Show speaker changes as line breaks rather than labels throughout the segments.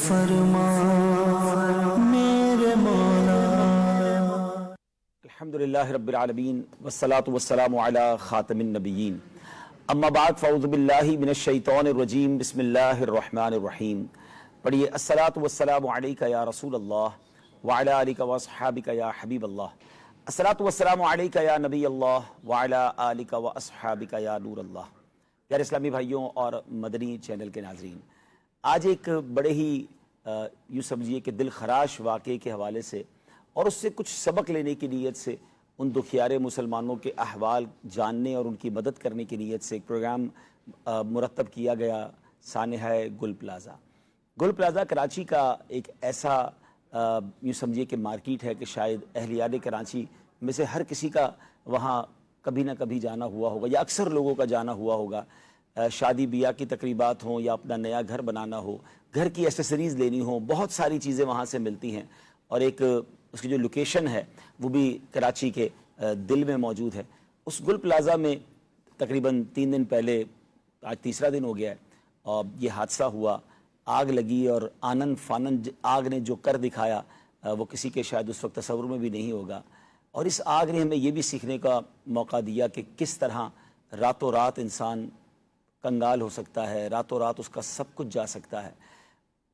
فرما میرے مولا۔
الحمدللہ رب العالمین والصلاة والسلام علی خاتم النبیین، اما بعد فاعوذ باللہ من الشیطان الرجیم، بسم اللہ الرحمن الرحیم۔ پڑھیے الصلاة والسلام علیکہ یا رسول اللہ وعلی آلک واصحابک یا حبیب اللہ، الصلاة والسلام علیکہ یا نبی اللہ وعلی آلک واصحابک یا نور اللہ۔ پیارے اسلامی بھائیوں اور مدنی چینل کے ناظرین، آج ایک بڑے ہی یوں سمجھیے کہ دل خراش واقعے کے حوالے سے اور اس سے کچھ سبق لینے کی نیت سے، ان دکھیارے مسلمانوں کے احوال جاننے اور ان کی مدد کرنے کی نیت سے ایک پروگرام مرتب کیا گیا، سانحہ گل پلازا۔ گل پلازا کراچی کا ایک ایسا یوں سمجھیے کہ مارکیٹ ہے کہ شاید اہلیان کراچی میں سے ہر کسی کا وہاں کبھی نہ کبھی جانا ہوا ہوگا، یا اکثر لوگوں کا جانا ہوا ہوگا۔ شادی بیاہ کی تقریبات ہوں یا اپنا نیا گھر بنانا ہو، گھر کی ایسیسریز لینی ہوں، بہت ساری چیزیں وہاں سے ملتی ہیں، اور ایک اس کی جو لوکیشن ہے وہ بھی کراچی کے دل میں موجود ہے۔ اس گل پلازا میں تقریباً 3 دن پہلے، آج تیسرا دن ہو گیا ہے، اور یہ حادثہ ہوا، آگ لگی، اور آنن فانن آگ نے جو کر دکھایا وہ کسی کے شاید اس وقت تصور میں بھی نہیں ہوگا۔ اور اس آگ نے ہمیں یہ بھی سیکھنے کا موقع دیا کہ کس طرح راتوں رات انسان کنگال ہو سکتا ہے، راتوں رات اس کا سب کچھ جا سکتا ہے۔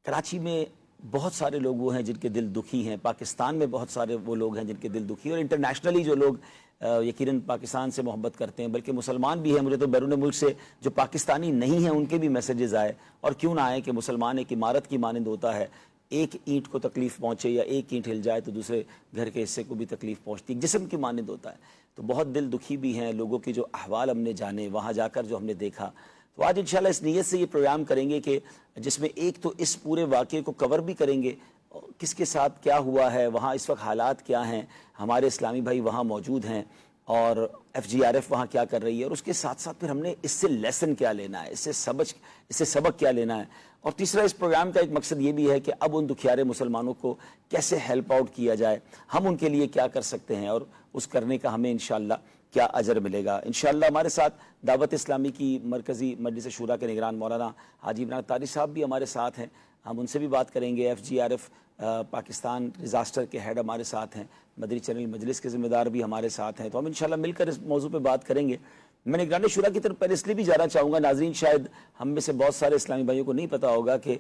کراچی میں بہت سارے لوگ وہ ہیں جن کے دل دکھی ہیں، پاکستان میں بہت سارے وہ لوگ ہیں جن کے دل دکھی ہیں، اور انٹرنیشنلی جو لوگ یقیناً پاکستان سے محبت کرتے ہیں، بلکہ مسلمان بھی ہیں۔ مجھے تو بیرون ملک سے جو پاکستانی نہیں ہیں ان کے بھی میسیجز آئے، اور کیوں نہ آئے، کہ مسلمان ایک عمارت کی مانند ہوتا ہے، ایک اینٹ کو تکلیف پہنچے یا ایک اینٹ ہل جائے تو دوسرے گھر کے حصے کو بھی تکلیف پہنچتی ہے، جسم کی مانند ہوتا ہے۔ تو بہت دل دکھی بھی ہیں لوگوں کی، جو احوال ہم نے جانے وہاں جا کر جو ہم نے دیکھا۔ تو آج انشاءاللہ اس نیت سے یہ پروگرام کریں گے کہ جس میں ایک تو اس پورے واقعے کو کور بھی کریں گے، کس کے ساتھ کیا ہوا ہے، وہاں اس وقت حالات کیا ہیں، ہمارے اسلامی بھائی وہاں موجود ہیں، اور FGRF وہاں کیا کر رہی ہے، اور اس کے ساتھ ساتھ پھر ہم نے اس سے لیسن کیا لینا ہے، اس سے سبق کیا لینا ہے۔ اور تیسرا اس پروگرام کا ایک مقصد یہ بھی ہے کہ اب ان دکھیارے مسلمانوں کو کیسے ہیلپ آؤٹ کیا جائے، ہم ان کے لیے کیا کر سکتے ہیں، اور اس کرنے کا ہمیں انشاءاللہ کیا اجر ملے گا۔ انشاءاللہ ہمارے ساتھ دعوت اسلامی کی مرکزی مجلس شورا کے نگران مولانا حاجی عمران طاری صاحب بھی ہمارے ساتھ ہیں، ہم ان سے بھی بات کریں گے۔ FGRF پاکستان ڈیزاسٹر کے ہیڈ ہمارے ساتھ ہیں، مدنی چینل مجلس کے ذمہ دار بھی ہمارے ساتھ ہیں، تو ہم انشاءاللہ مل کر اس موضوع پہ بات کریں گے۔ میں نگران شورا کی طرف پہلے اس لیے بھی جانا چاہوں گا، ناظرین شاید ہم میں سے بہت سارے اسلامی بھائیوں کو نہیں پتا ہوگا کہ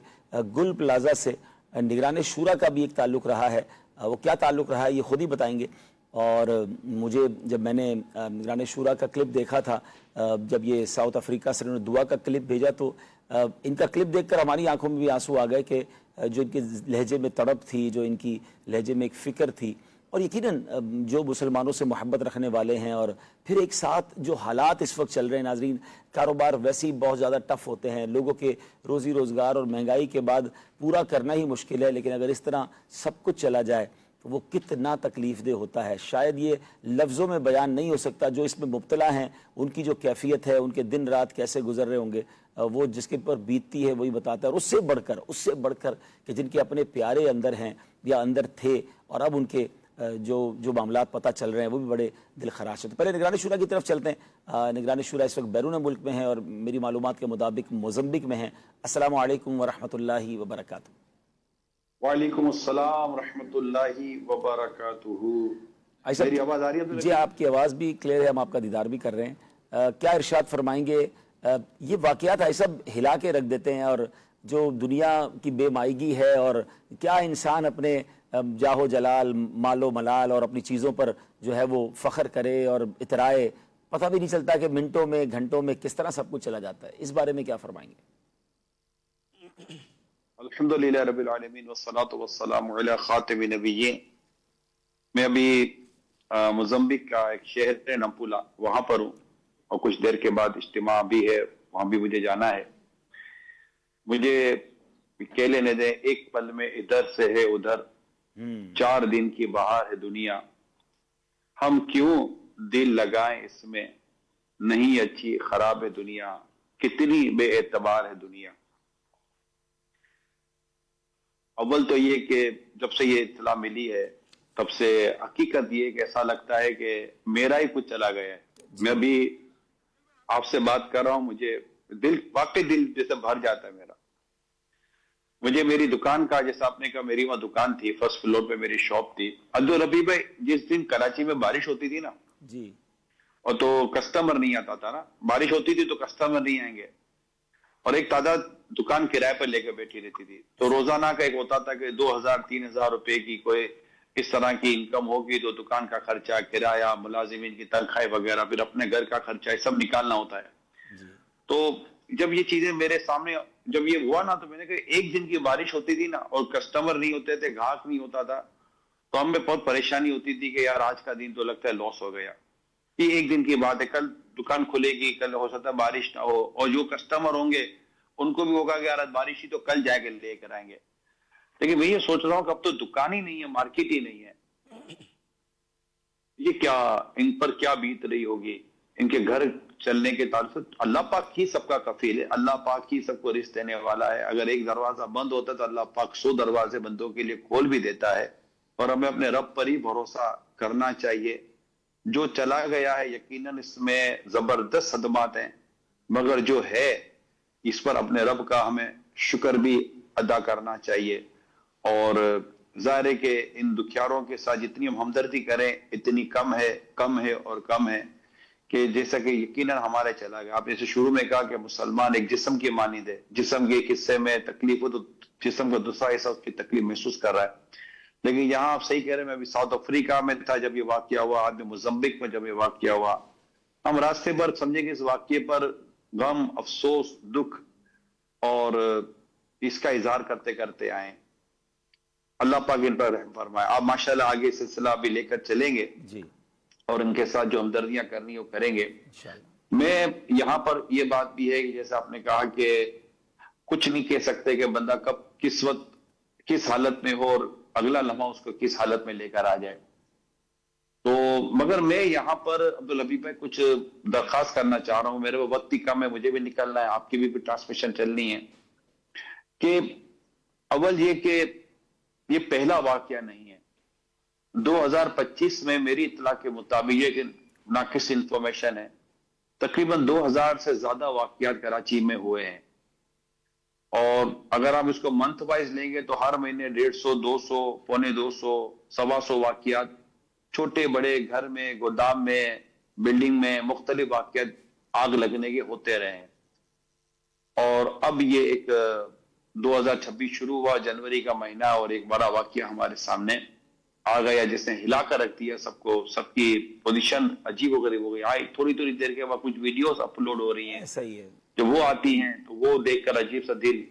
گل پلازا سے نگران شورا کا بھی ایک تعلق رہا ہے۔ وہ کیا تعلق رہا ہے یہ خود ہی بتائیں گے۔ اور مجھے جب میں نے نگران شورا کا کلپ دیکھا تھا، جب یہ ساؤتھ افریقہ سے انہوں نے دعا کا کلپ بھیجا، تو ان کا کلپ دیکھ کر ہماری آنکھوں میں بھی آنسو آ گئے کہ جو ان کے لہجے میں تڑپ تھی، جو ان کی لہجے میں ایک فکر تھی، اور یقیناً جو مسلمانوں سے محبت رکھنے والے ہیں، اور پھر ایک ساتھ جو حالات اس وقت چل رہے ہیں ناظرین، کاروبار ویسے ہی بہت زیادہ ٹف ہوتے ہیں، لوگوں کے روزی روزگار اور مہنگائی کے بعد پورا کرنا ہی مشکل ہے، لیکن اگر اس طرح سب کچھ چلا جائے تو وہ کتنا تکلیف دہ ہوتا ہے، شاید یہ لفظوں میں بیان نہیں ہو سکتا۔ جو اس میں مبتلا ہیں ان کی جو کیفیت ہے، ان کے دن رات کیسے گزر رہے ہوں گے، وہ جس کے پر بیتتی ہے وہی بتاتا ہے۔ اور اس سے بڑھ کر کہ جن کے اپنے پیارے اندر ہیں یا اندر تھے، اور اب ان کے جو معاملات پتہ چل رہے ہیں وہ بھی بڑے دل خراش ہیں۔ تو پہلے نگران شورا کی طرف چلتے ہیں۔ نگران شورا اس وقت بیرون ملک میں ہیں، اور میری معلومات کے مطابق موزمبیق میں ہیں۔ السلام علیکم ورحمۃ اللہ وبرکاتہ۔
وعلیکم السلام ورحمۃ اللہ وبرکاتہ۔ میری آواز آ رہی ہے؟
جی آپ کی آواز بھی کلیئر ہے، ہم آپ کا دیدار بھی کر رہے ہیں۔ کیا ارشاد فرمائیں گے؟ یہ واقعات ایسا ہلا کے رکھ دیتے ہیں، اور جو دنیا کی بے مائیگی ہے، اور کیا انسان اپنے جاہ و جلال، مال و ملال اور اپنی چیزوں پر جو ہے وہ فخر کرے اور اترائے، پتہ بھی نہیں چلتا کہ منٹوں میں گھنٹوں میں کس طرح سب کچھ چلا جاتا ہے۔ اس بارے میں کیا فرمائیں گے؟
الحمدللہ رب العالمین والصلاة والسلام علی خاتم النبیین۔ میں ابھی موزمبیق کا ایک شہر ہے نمپولا، وہاں پر ہوں، اور کچھ دیر کے بعد اجتماع بھی ہے، وہاں بھی مجھے جانا ہے۔ مجھے کہہ لینے دیں، ایک پل میں ادھر سے ہے ادھر، 4 دن کی بہار ہے دنیا، ہم کیوں دل لگائیں اس میں، نہیں اچھی خراب ہے دنیا، کتنی بے اعتبار ہے دنیا۔ اول تو یہ کہ جب سے یہ اطلاع ملی ہے تب سے حقیقت یہ کہ ایسا لگتا ہے کہ میرا ہی کچھ چلا گیا ہے۔ میں ابھی آپ سے بات کر رہا ہوں، مجھے واقعی دل جیسے بھر جاتا ہے میرا۔ مجھے میری دکان کا، جیسا آپ نے کہا میری وہاں دکان تھی، فرسٹ فلور پہ میری شاپ تھی. عبدالربی بھائی جس دن کراچی میں بارش ہوتی تھی نا،
جی
اور تو کسٹمر نہیں آتا تھا نا، بارش ہوتی تھی تو کسٹمر نہیں آئیں گے، اور ایک تعداد دکان کرائے پر لے کے بیٹھی رہتی تھی. تو روزانہ کا ایک ہوتا تھا کہ 2,000-3,000 روپے کی کوئی اس طرح کی انکم ہوگی تو دکان کا خرچہ، کرایہ، ملازمین کی تنخواہ وغیرہ، پھر اپنے گھر کا خرچہ، یہ سب نکالنا ہوتا ہے.
جی
تو جب یہ چیزیں میرے سامنے جب یہ ہوا نا، تو میں نے کہا ایک دن کی بارش ہوتی تھی نا اور کسٹمر نہیں ہوتے تھے، گاہک نہیں ہوتا تھا، تو ہمیں بہت پریشانی ہوتی تھی کہ یار آج کا دن تو لگتا ہے لاس ہو گیا. یہ ایک دن کی بات ہے، کل دکان کھلے گی، کل ہو سکتا ہے بارش نہ ہو، اور جو کسٹمر ہوں گے ان کو بھی ہوگا کہ یار آج بارش ہی تو کل جا کے لے کر آئیں گے. لیکن میں یہ سوچ رہا ہوں کہ اب تو دکان ہی نہیں ہے، مارکیٹ ہی نہیں ہے، یہ کیا ان پر کیا بیت رہی ہوگی، ان کے گھر چلنے کے تعلق. اللہ پاک ہی سب کا کفیل ہے، اللہ پاک ہی سب کو رزق دینے والا ہے. اگر ایک دروازہ بند ہوتا ہے تو اللہ پاک 100 دروازے بندوں کے لیے کھول بھی دیتا ہے، اور ہمیں اپنے رب پر ہی بھروسہ کرنا چاہیے. جو چلا گیا ہے یقیناً اس میں زبردست صدمات ہیں، مگر جو ہے اس پر اپنے رب کا ہمیں شکر بھی ادا کرنا چاہیے. اور ظاہر ہے کہ ان دکھیاروں کے ساتھ جتنی ہم ہمدردی کریں اتنی کم ہے اور کم ہے. کہ جیسا کہ یقیناً ہمارے چلا گیا، آپ نے شروع میں کہا کہ مسلمان ایک جسم کی مانند ہے، جسم کے ایک حصے میں تکلیف ہو تو جسم کا دوسرا حصہ اس کی تکلیف محسوس کر رہا ہے. لیکن یہاں آپ صحیح کہہ رہے ہیں، میں ابھی ساؤتھ افریقہ میں تھا جب یہ واقعہ ہوا، آج میں موزمبک میں جب یہ واقعہ ہوا. ہم راستے پر سمجھیں کہ اس واقعے پر غم، افسوس، دکھ اور اس کا اظہار کرتے کرتے آئیں. اللہ پاک ان پر رحم فرمائے. آپ ماشاءاللہ آگے سلسلہ بھی لے کر چلیں گے
جی
اور ان کے ساتھ جو ہمدردیاں کرنی وہ کریں گے.
انشاءاللہ.
میں یہاں پر یہ بات بھی ہے کہ جیسے آپ نے کہا کہ کچھ نہیں کہہ سکتے کہ بندہ کب کس وقت کس حالت میں ہو اور اگلا لمحہ اس کو کس حالت میں لے کر آ جائے. تو مگر میں یہاں پر عبدالحبیب بھائی کچھ درخواست کرنا چاہ رہا ہوں، میرے وقت ہی کم ہے، مجھے بھی نکلنا ہے، آپ کی بھی ٹرانسمیشن چلنی ہے. کہ اول یہ کہ یہ پہلا واقعہ نہیں ہے. 2025 میں میری اطلاع کے مطابق یہ ناقص انفارمیشن ہے، تقریباً 2000 سے زیادہ واقعات کراچی میں ہوئے ہیں. اور اگر آپ اس کو منتھ وائز لیں گے تو ہر مہینے 150، 200، 250، 125 واقعات چھوٹے بڑے گھر میں، گودام میں، بلڈنگ میں مختلف واقعات آگ لگنے کے ہوتے رہے ہیں. اور اب یہ ایک 2026 شروع ہوا، جنوری کا مہینہ، اور ایک بڑا واقعہ ہمارے سامنے آ گیا جس نے ہلا کر رکھ دیا سب کو. سب کی پوزیشن عجیب و غریب ہو گئی. آئی تھوڑی دیر کے بعد کچھ ویڈیوز اپلوڈ ہو رہی ہیں،
ایسا ہی ہے.
جو وہ آتی ہیں تو وہ دیکھ کر عجیب سا دل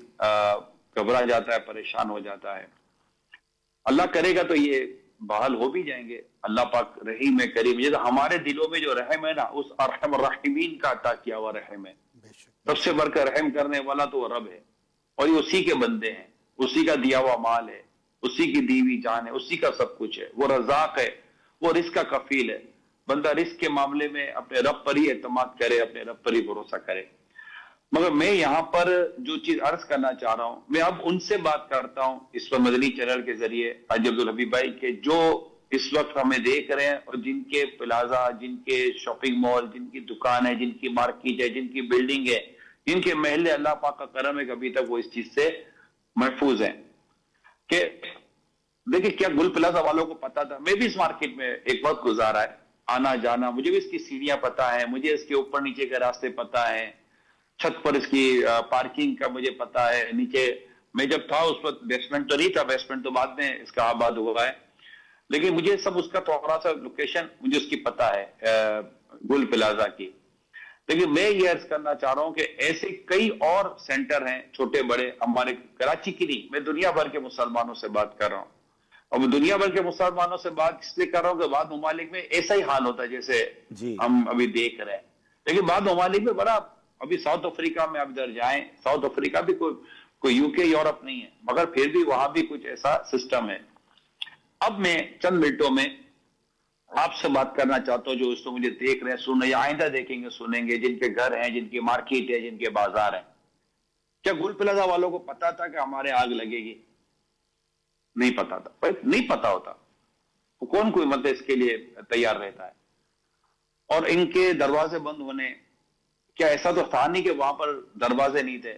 گھبرا جاتا ہے، پریشان ہو جاتا ہے. اللہ کرے گا تو یہ بحال ہو بھی جائیں گے. اللہ پاک رحیم ہے، کریم. یہ ہمارے دلوں میں جو رحم ہے نا، اس ارحم الراحمین کا عطا کیا ہوا رحم ہے. سب سے بڑھ کر رحم کرنے والا تو وہ رب ہے، اور یہ اسی کے بندے ہیں، اسی کا دیا ہوا مال ہے، اسی کی دی ہوئی جان ہے، اسی کا سب کچھ ہے. وہ رزاق ہے، وہ رزق کا کفیل ہے. بندہ رزق کے معاملے میں اپنے رب پر ہی اعتماد کرے، اپنے رب پر ہی بھروسہ کرے. مگر میں یہاں پر جو چیز عرض کرنا چاہ رہا ہوں، میں اب ان سے بات کرتا ہوں اس پر مدنی چینل کے ذریعے حاجی عبدالحبیب بھائی کے، جو اس وقت ہمیں دیکھ رہے ہیں اور جن کے پلازا، جن کے شاپنگ مال، جن کی دکان ہے، جن کی مارکیٹ ہے، جن کی بلڈنگ ہے، جن کے محلے، اللہ پاک کا کرم ہے کہ ابھی تک وہ اس چیز سے محفوظ ہیں. کہ دیکھیں کیا گل پلازا والوں کو پتا تھا؟ میں بھی اس مارکیٹ میں ایک وقت گزارا ہے، آنا جانا، مجھے بھی اس کی سیڑھیاں پتا ہے، مجھے اس کے اوپر نیچے کے راستے پتا ہے، چھت پر اس کی پارکنگ کا مجھے پتا ہے. نیچے میں جب تھا اس وقت بیسمنٹ تو نہیں تھا، بیسمنٹ تو بعد میں اس کا آباد ہوا ہے، لیکن مجھے سب اس کا تھوڑا سا لوکیشن مجھے اس کی پتا ہے گل پلازا کی. لیکن میں یہ عرض کرنا چاہ رہا ہوں کہ ایسے کئی اور سینٹر ہیں چھوٹے بڑے ہمارے کراچی کی نہیں، میں دنیا بھر کے مسلمانوں سے بات کر رہا ہوں. اور میں دنیا بھر کے مسلمانوں سے بات اس لیے کر رہا ہوں کہ بعض ممالک میں ایسا ہی حال ہوتا ہے جیسے
جی
ہم ابھی دیکھ رہے ہیں. لیکن بعض ممالک میں بڑا، ابھی ساؤتھ افریقہ میں آپ ادھر جائیں، ساؤتھ افریقہ بھی کوئی یو کے یورپ نہیں ہے، مگر پھر بھی وہاں بھی کچھ ایسا سسٹم ہے. اب میں چند منٹوں میں آپ سے بات کرنا چاہتا ہوں جو اس کو مجھے دیکھ رہے ہیں، سن رہے ہیں، آئندہ دیکھیں گے، سنیں گے، جن کے گھر ہیں، جن کی مارکیٹ ہے، جن کے بازار ہیں. کیا گل پلازا والوں کو پتا تھا کہ ہمارے آگ لگے گی؟ نہیں پتا تھا. نہیں پتا ہوتا تو کون کوئی مدد اس کے لیے تیار رہتا ہے. اور ان کے دروازے بند ہونے، کیا ایسا تو تھا نہیں کہ وہاں پر دروازے نہیں تھے؟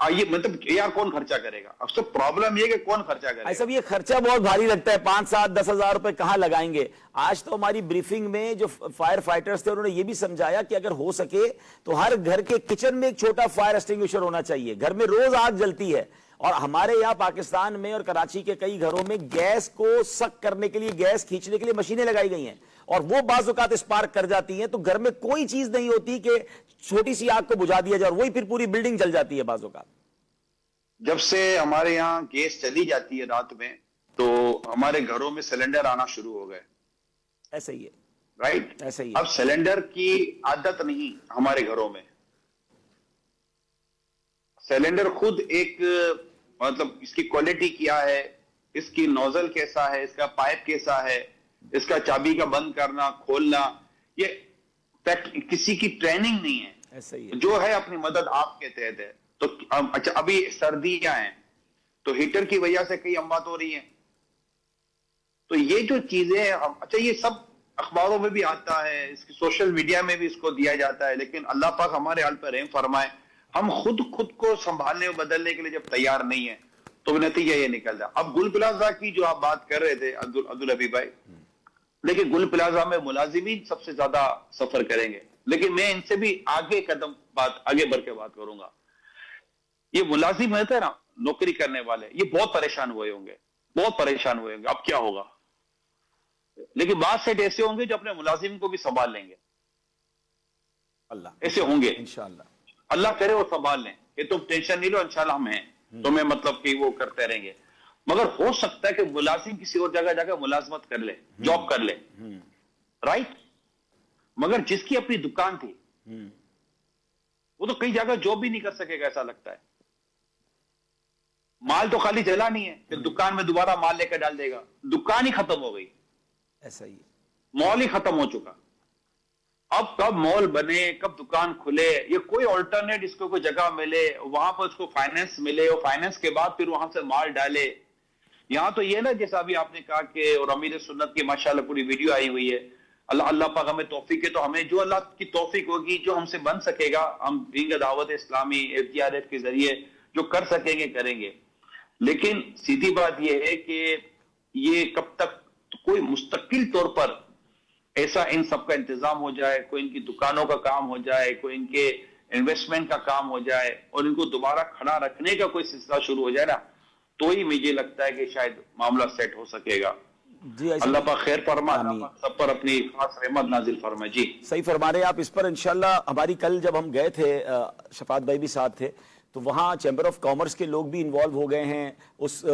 یہ مطلب یار کون خرچہ کرے گا؟ اب سب پرابلم یہ کہ کون خرچہ کرے گا؟
ایسا یہ خرچہ بہت بھاری لگتا ہے، 5-7-10 ہزار روپے کہاں لگائیں گے؟ آج تو ہماری بریفنگ میں جو فائر فائٹرز تھے انہوں نے یہ بھی سمجھایا کہ اگر ہو سکے تو ہر گھر کے کچن میں ایک چھوٹا فائر ایکسٹنگوشر ہونا چاہیے. گھر میں روز آگ جلتی ہے، اور ہمارے یہاں پاکستان میں اور کراچی کے کئی گھروں میں گیس کو سک کرنے کے لیے، گیس کھینچنے کے لیے مشینیں لگائی گئی ہیں، اور وہ بعض اوقات اسپارک کر جاتی ہیں، تو گھر میں کوئی چیز نہیں ہوتی کہ چھوٹی سی آگ کو بجھا دیا جائے اور وہی پھر پوری بلڈنگ جل جاتی ہے بعض اوقات.
جب سے ہمارے یہاں گیس چلی جاتی ہے رات میں تو ہمارے گھروں میں سلنڈر آنا شروع ہو گئے.
ایسا ہی ہے،
رائٹ؟
ایسا ہی ہے.
اب سلنڈر کی عادت نہیں ہمارے گھروں میں. سلنڈر خود ایک مطلب اس کی کوالٹی کیا ہے، اس کی نوزل کیسا ہے، اس کا پائپ کیسا ہے، اس کا چابی کا بند کرنا کھولنا، یہ کسی کی ٹریننگ نہیں ہے.
ایسا ہی ہے.
جو ہے اپنی مدد آپ کے تحت ہے. تو اچھا ابھی سردیاں ہیں تو ہیٹر کی وجہ سے کئی اموات ہو رہی ہیں. تو یہ جو چیزیں اچھا یہ سب اخباروں میں بھی آتا ہے، اس کی سوشل میڈیا میں بھی اس کو دیا جاتا ہے، لیکن اللہ پاک ہمارے حال پر رحم فرمائے. ہم خود کو سنبھالنے اور بدلنے کے لیے جب تیار نہیں ہیں تو نتیجہ یہ نکل جائے. اب گل پلازا کی جو آپ بات کر رہے تھے عبدالحبیب بھائی، لیکن گل پلازا میں ملازمین سب سے زیادہ سفر کریں گے، لیکن میں ان سے بھی آگے بڑھ کے بات کروں گا. یہ ملازم ہوتے ہیں نا، نوکری کرنے والے، یہ بہت پریشان ہوئے ہوں گے، بہت پریشان ہوئے ہوں گے اب کیا ہوگا. لیکن بعض سیٹ ایسے ہوں گے جو اپنے ملازم کو بھی سنبھال لیں گے.
اللہ
ایسے ہوں گے،
انشاءاللہ.
اللہ کرے وہ سنبھال لیں کہ تم ٹینشن نہیں لو، انشاءاللہ ہم ہیں تمہیں مطلب کہ وہ کرتے رہیں گے. مگر ہو سکتا ہے کہ ملازم کسی اور جگہ جا کے ملازمت کر لے، جاب کر لے، رائٹ؟ مگر جس کی اپنی دکان تھی وہ تو کئی جگہ جاب بھی نہیں کر سکے گا ایسا لگتا ہے. مال تو خالی جلا نہیں ہے کہ دکان میں دوبارہ مال لے کے ڈال دے گا، دکان ہی ختم ہو گئی.
ایسا ہی ہے.
مال ہی ختم ہو چکا. اب کب مال بنے، کب دکان کھلے، یہ کوئی آلٹرنیٹ اس کو کوئی جگہ ملے، وہاں پر اس کو فائنینس ملے، اور فائنینس کے بعد پھر وہاں سے مال ڈالے. یہاں تو یہ نا جیسا ابھی آپ نے کہا کہ اور امیر سنت کی ماشاءاللہ پوری ویڈیو آئی ہوئی ہے. اللہ پاک ہمیں توفیق ہے، تو ہمیں جو اللہ کی توفیق ہوگی، جو ہم سے بن سکے گا، ہم دین دعوت اسلامی FGRF کے ذریعے جو کر سکیں گے کریں گے. لیکن سیدھی بات یہ ہے کہ یہ کب تک کوئی مستقل طور پر ایسا ان سب کا انتظام ہو جائے، کوئی ان کی دکانوں کا کام ہو جائے، کوئی ان کے انویسٹمنٹ کا کام ہو جائے، اور ان کو دوبارہ کھڑا رکھنے کا کوئی سلسلہ شروع ہو جائے نا، تو ہی مجھے لگتا ہے کہ شاید معاملہ سیٹ ہو سکے گا.
جی
اللہ پاک خیر فرمائے، اللہ پاک سب پر اپنی خاص رحمت نازل فرمائے. جی
صحیح فرما رہے ہیں آپ. اس پر انشاءاللہ ہماری کل جب ہم گئے تھے، شفاعت بھائی بھی ساتھ تھے، تو وہاں چیمبر آف کامرس کے لوگ بھی انوالو ہو گئے ہیں، اس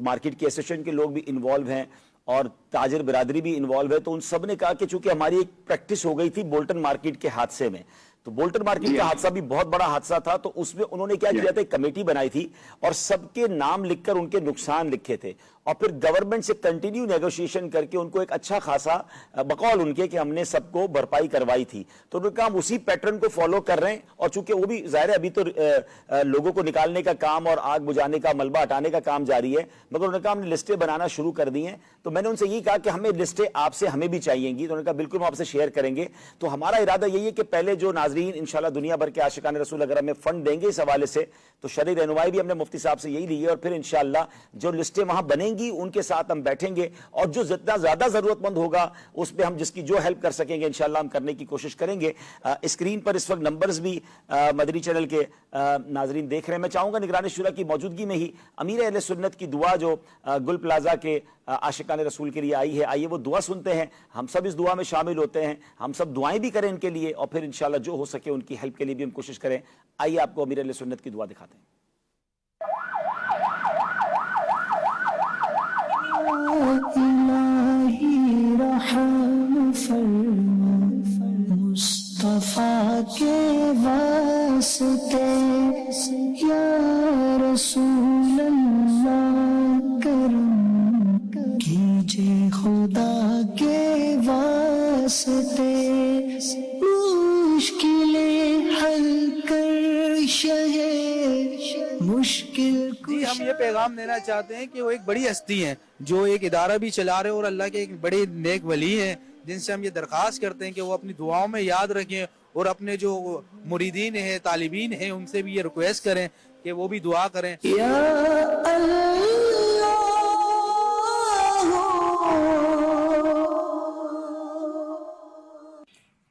مارکیٹ کے ایسوسیشن کے لوگ بھی انوالو ہیں، اور تاجر برادری بھی انوالو ہے. تو ان سب نے کہا کہ چونکہ ہماری ایک پریکٹس ہو گئی تھی بولٹن مارکیٹ کے حادثے میں، تو بولٹن مارکیٹ کا حادثہ بھی بہت بڑا حادثہ تھا، تو اس میں انہوں نے کیا کیا تھا، ایک کمیٹی بنائی تھی اور سب کے نام لکھ کر ان کے نقصان لکھے تھے، اور پھر گورنمنٹ سے کنٹینیو نیگوشیشن کر کے ان کو ایک اچھا خاصا بقول ان کے کہ ہم نے سب کو بھرپائی کروائی تھی. تو انہوں نے کہا ہم اسی پیٹرن کو فالو کر رہے ہیں، اور چونکہ وہ بھی ظاہر ہے ابھی تو لوگوں کو نکالنے کا کام اور آگ بجھانے کا ملبہ ہٹانے کا کام جاری ہے، مگر انہوں نے کہا ہم نے لسٹیں بنانا شروع کر دی ہیں. تو میں نے ان سے یہ کہا کہ ہمیں لسٹیں آپ سے ہمیں بھی چاہیے گی. تو انہوں نے کہا بالکل ہم آپ سے شیئر کریں گے. تو ہمارا ارادہ یہی ہے کہ پہلے جو ناظرین انشاءاللہ دنیا بھر کے عاشقان رسول اگر ہمیں فنڈ دیں گے اس حوالے سے، تو شرعی رہنمائی بھی ہم نے مفتی صاحب سے یہی لی ہے، اور پھر انشاءاللہ جو لسٹیں وہاں بنیں گی ان کے ساتھ ہم بیٹھیں گے، اور جو جتنا زیادہ ضرورت مند ہوگا اس پہ ہم جس کی جو ہیلپ کر سکیں گے انشاءاللہ ہم کرنے کی کوشش کریں گے. اسکرین پر اس وقت نمبرز بھی مدنی چینل کے ناظرین دیکھ رہے ہیں. میں چاہوں گا نگران شورا کی موجودگی میں ہی امیر اہل سنت کی دعا جو گل پلازا کے عاشقان رسول کے لیے آئی ہے، آئیے وہ دعا سنتے ہیں، ہم سب اس دعا میں شامل ہوتے ہیں، ہم سب دعائیں بھی کریں ان کے لیے، اور پھر انشاءاللہ جو ہو سکے ان کی ہیلپ کے لیے بھی ہم کوشش کریں. آئیے آپ کو امیر اہل سنت کی دعا دکھاتے ہیں.
الہی رحم فرما مصطفیٰ کے واسطے، یا رسول اللہ کرم کیجے خدا کے واسطے، مشکلیں حل کر شہے مشکل.
جی ہم یہ پیغام دینا چاہتے ہیں کہ وہ ایک بڑی ہستی ہیں جو ایک ادارہ بھی چلا رہے، اور اللہ کے ایک بڑے نیک ولی ہیں جن سے ہم یہ درخواست کرتے ہیں کہ وہ اپنی دعاؤں میں یاد رکھیں، اور اپنے جو مریدین ہیں، طالبین ہیں، ان سے بھی یہ ریکویسٹ کریں کہ وہ بھی دعا کریں.
یا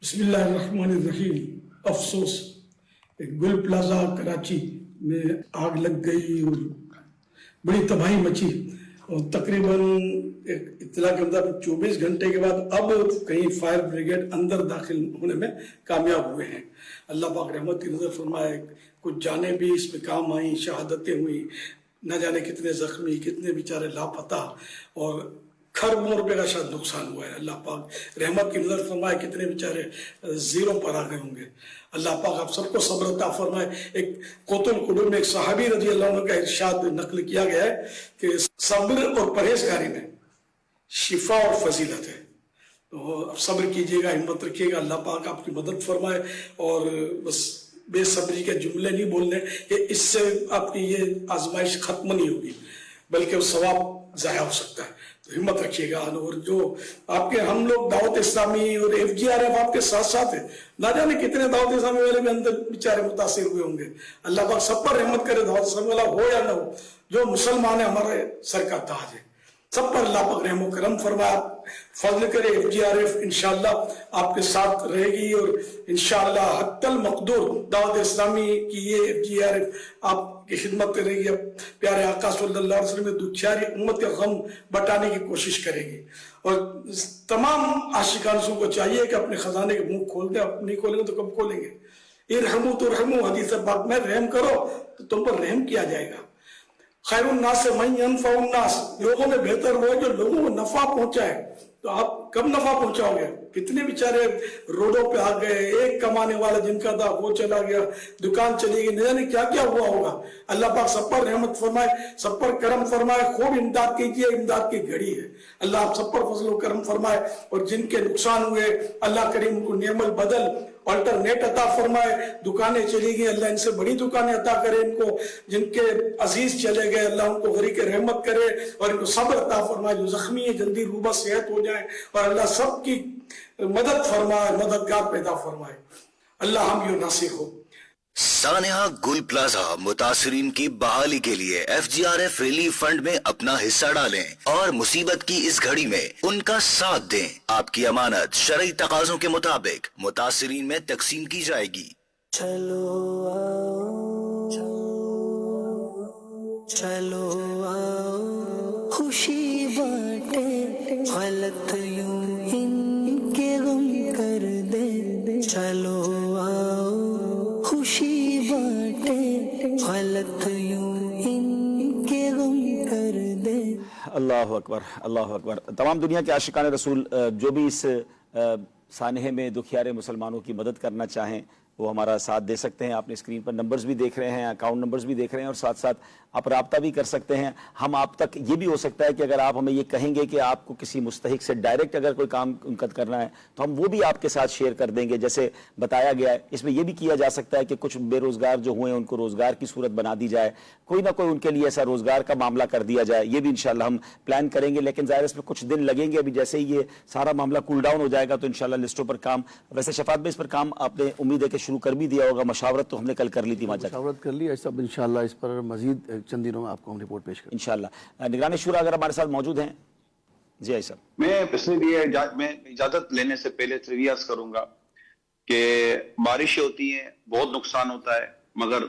بسم اللہ الرحمن الرحیم. افسوس، ایک گل پلازا کراچی میں آگ لگ گئی اور بڑی تباہی مچی، اور تقریباً ایک اطلاع کے مطابق 24 گھنٹے کے بعد اب کہیں فائر بریگیڈ اندر داخل ہونے میں کامیاب ہوئے ہیں. اللہ پاک رحمت کی نظر فرمائے. کچھ جانیں بھی اس میں کام آئیں، شہادتیں ہوئیں، نہ جانے کتنے زخمی، کتنے بیچارے لاپتہ، اور کھربوں روپے کا شاید نقصان ہوا ہے. اللہ پاک رحمت کی نظر فرمائے. کتنے بیچارے زیرو پر آ گئے ہوں گے. اللہ پاک آپ سب کو صبر عطا فرمائے. ایک قوت القلوب میں ایک صحابی رضی اللہ عنہ کا ارشاد نقل کیا گیا ہے کہ صبر اور پرہیزگاری میں شفا اور فضیلت ہے. تو آپ صبر کیجئے گا، ہمت رکھیے گا، اللہ پاک آپ کی مدد فرمائے. اور بس بے صبری کے جملے نہیں بولنے کہ اس سے آپ کی یہ آزمائش ختم نہیں ہوگی، بلکہ وہ ثواب ضائع ہو سکتا ہے. تو ہمت رکھیے گا. اور جو آپ کے ہم لوگ دعوت اسلامی اور FGRF آپ کے ساتھ ساتھ ہیں، نہ جانے کتنے دعوت اسلامی والے بھی اندر بیچارے متاثر ہوئے ہوں گے. اللہ پاک سب پر رحمت کرے. دعوت اسلامی والا ہو یا نہ ہو، جو مسلمان ہے ہمارے سر کا تاج ہے. سب پر اللہ پاک رحم و کرم فرمائے، فضل کرے. FGRF انشاءاللہ آپ کے ساتھ رہے گی، اور انشاءاللہ حتی المقدور دعوت اسلامی کی یہ FGRF آپ کی خدمت کرے گی. پیارے آقا صلی اللہ علیہ وسلم دکھیاری امت کا غم بٹانے کی کوشش کرے گی. اور تمام عاشقان سو کو چاہیے کہ اپنے خزانے کے منہ کھول دیں. اب نہیں کھولیں گے تو کب کھولیں گے؟ ارحموا ترحموا، حدیث پاک میں رحم کرو تو تم پر رحم کیا جائے گا. خیر الناس من ينفع الناس، لوگوں میں بہتر وہ جو لوگوں کو نفع پہنچائے. تو آپ کب نفع پہنچاؤ گے؟ کتنے بیچارے روڈوں پہ آ گئے، ایک کمانے والا جن کا تھا وہ چلا گیا، دکان چلی گئی، نہ جانے کیا کیا ہوا ہوگا. اللہ پاک سب پر رحمت فرمائے، سب پر کرم فرمائے. خوب امداد کیجیے، امداد کی گھڑی ہے. اللہ آپ سب پر فضل و کرم فرمائے. اور جن کے نقصان ہوئے اللہ کریم کو نعم البدل آلٹرنیٹ عطا فرمائے. دکانیں چلی گئی، اللہ ان سے بڑی دکانیں عطا کرے. ان کو جن کے عزیز چلے گئے اللہ ان کو غریق رحمت کرے، اور ان کو صبر عطا فرمائے. جو زخمی ہیں جلدی روبہ صحت ہو جائے، اور اللہ سب کی مدد فرمائے، مددگار پیدا فرمائے. اللہ ہم یوں ناصر ہو.
سانحہ گل پلازا متاثرین کی بحالی کے لیے FGRF ریلیف فنڈ میں اپنا حصہ ڈالیں اور مصیبت کی اس گھڑی میں ان کا ساتھ دیں. آپ کی امانت شرعی تقاضوں کے مطابق متاثرین میں تقسیم کی جائے گی.
چلو آؤ، چلو آؤ، خوشی بانٹے، غلط یوں ان کے غم کر دے. چلو آؤ، خوشی بانٹے، غلط یوں ان کے غم کر دے.
اللہ اکبر، اللہ اکبر. تمام دنیا کے عاشقان رسول جو بھی اس سانحے میں دکھیارے مسلمانوں کی مدد کرنا چاہیں وہ ہمارا ساتھ دے سکتے ہیں. آپ نے اسکرین پر نمبرز بھی دیکھ رہے ہیں، اکاؤنٹ نمبرز بھی دیکھ رہے ہیں، اور ساتھ ساتھ آپ رابطہ بھی کر سکتے ہیں. ہم آپ تک یہ بھی ہو سکتا ہے کہ اگر آپ ہمیں یہ کہیں گے کہ آپ کو کسی مستحق سے ڈائریکٹ اگر کوئی کام ان کا کرنا ہے تو ہم وہ بھی آپ کے ساتھ شیئر کر دیں گے جیسے بتایا گیا ہے. اس میں یہ بھی کیا جا سکتا ہے کہ کچھ بے روزگار جو ہوئے ہیں ان کو روزگار کی صورت بنا دی جائے، کوئی نہ کوئی ان کے لیے ایسا روزگار کا معاملہ کر دیا جائے. یہ بھی انشاءاللہ ہم پلان کریں گے، لیکن ظاہر اس میں کچھ دن لگیں گے. ابھی جیسے ہی یہ سارا معاملہ کول ڈاؤن ہو جائے گا تو انشاءاللہ لسٹوں پر کام. ویسے شفاعت میں اس پر کام آپ نے امید ہے کہ شروع کر بھی دیا ہوگا. مشاورت تو ہم نے کل کر لی تھی،
مشاورت کر لی. ایسا انشاءاللہ اس پر مزید چند دنوں میں آپ کو ہم رپورٹ پیش کریں گے
انشاءاللہ. نگران شورا اگر ہمارے ساتھ موجود ہیں. جی صاحب.
میں اجازت لینے سے پہلے عرض کروں گا کہ بارشیں ہوتی ہیں، بہت نقصان ہوتا ہے، مگر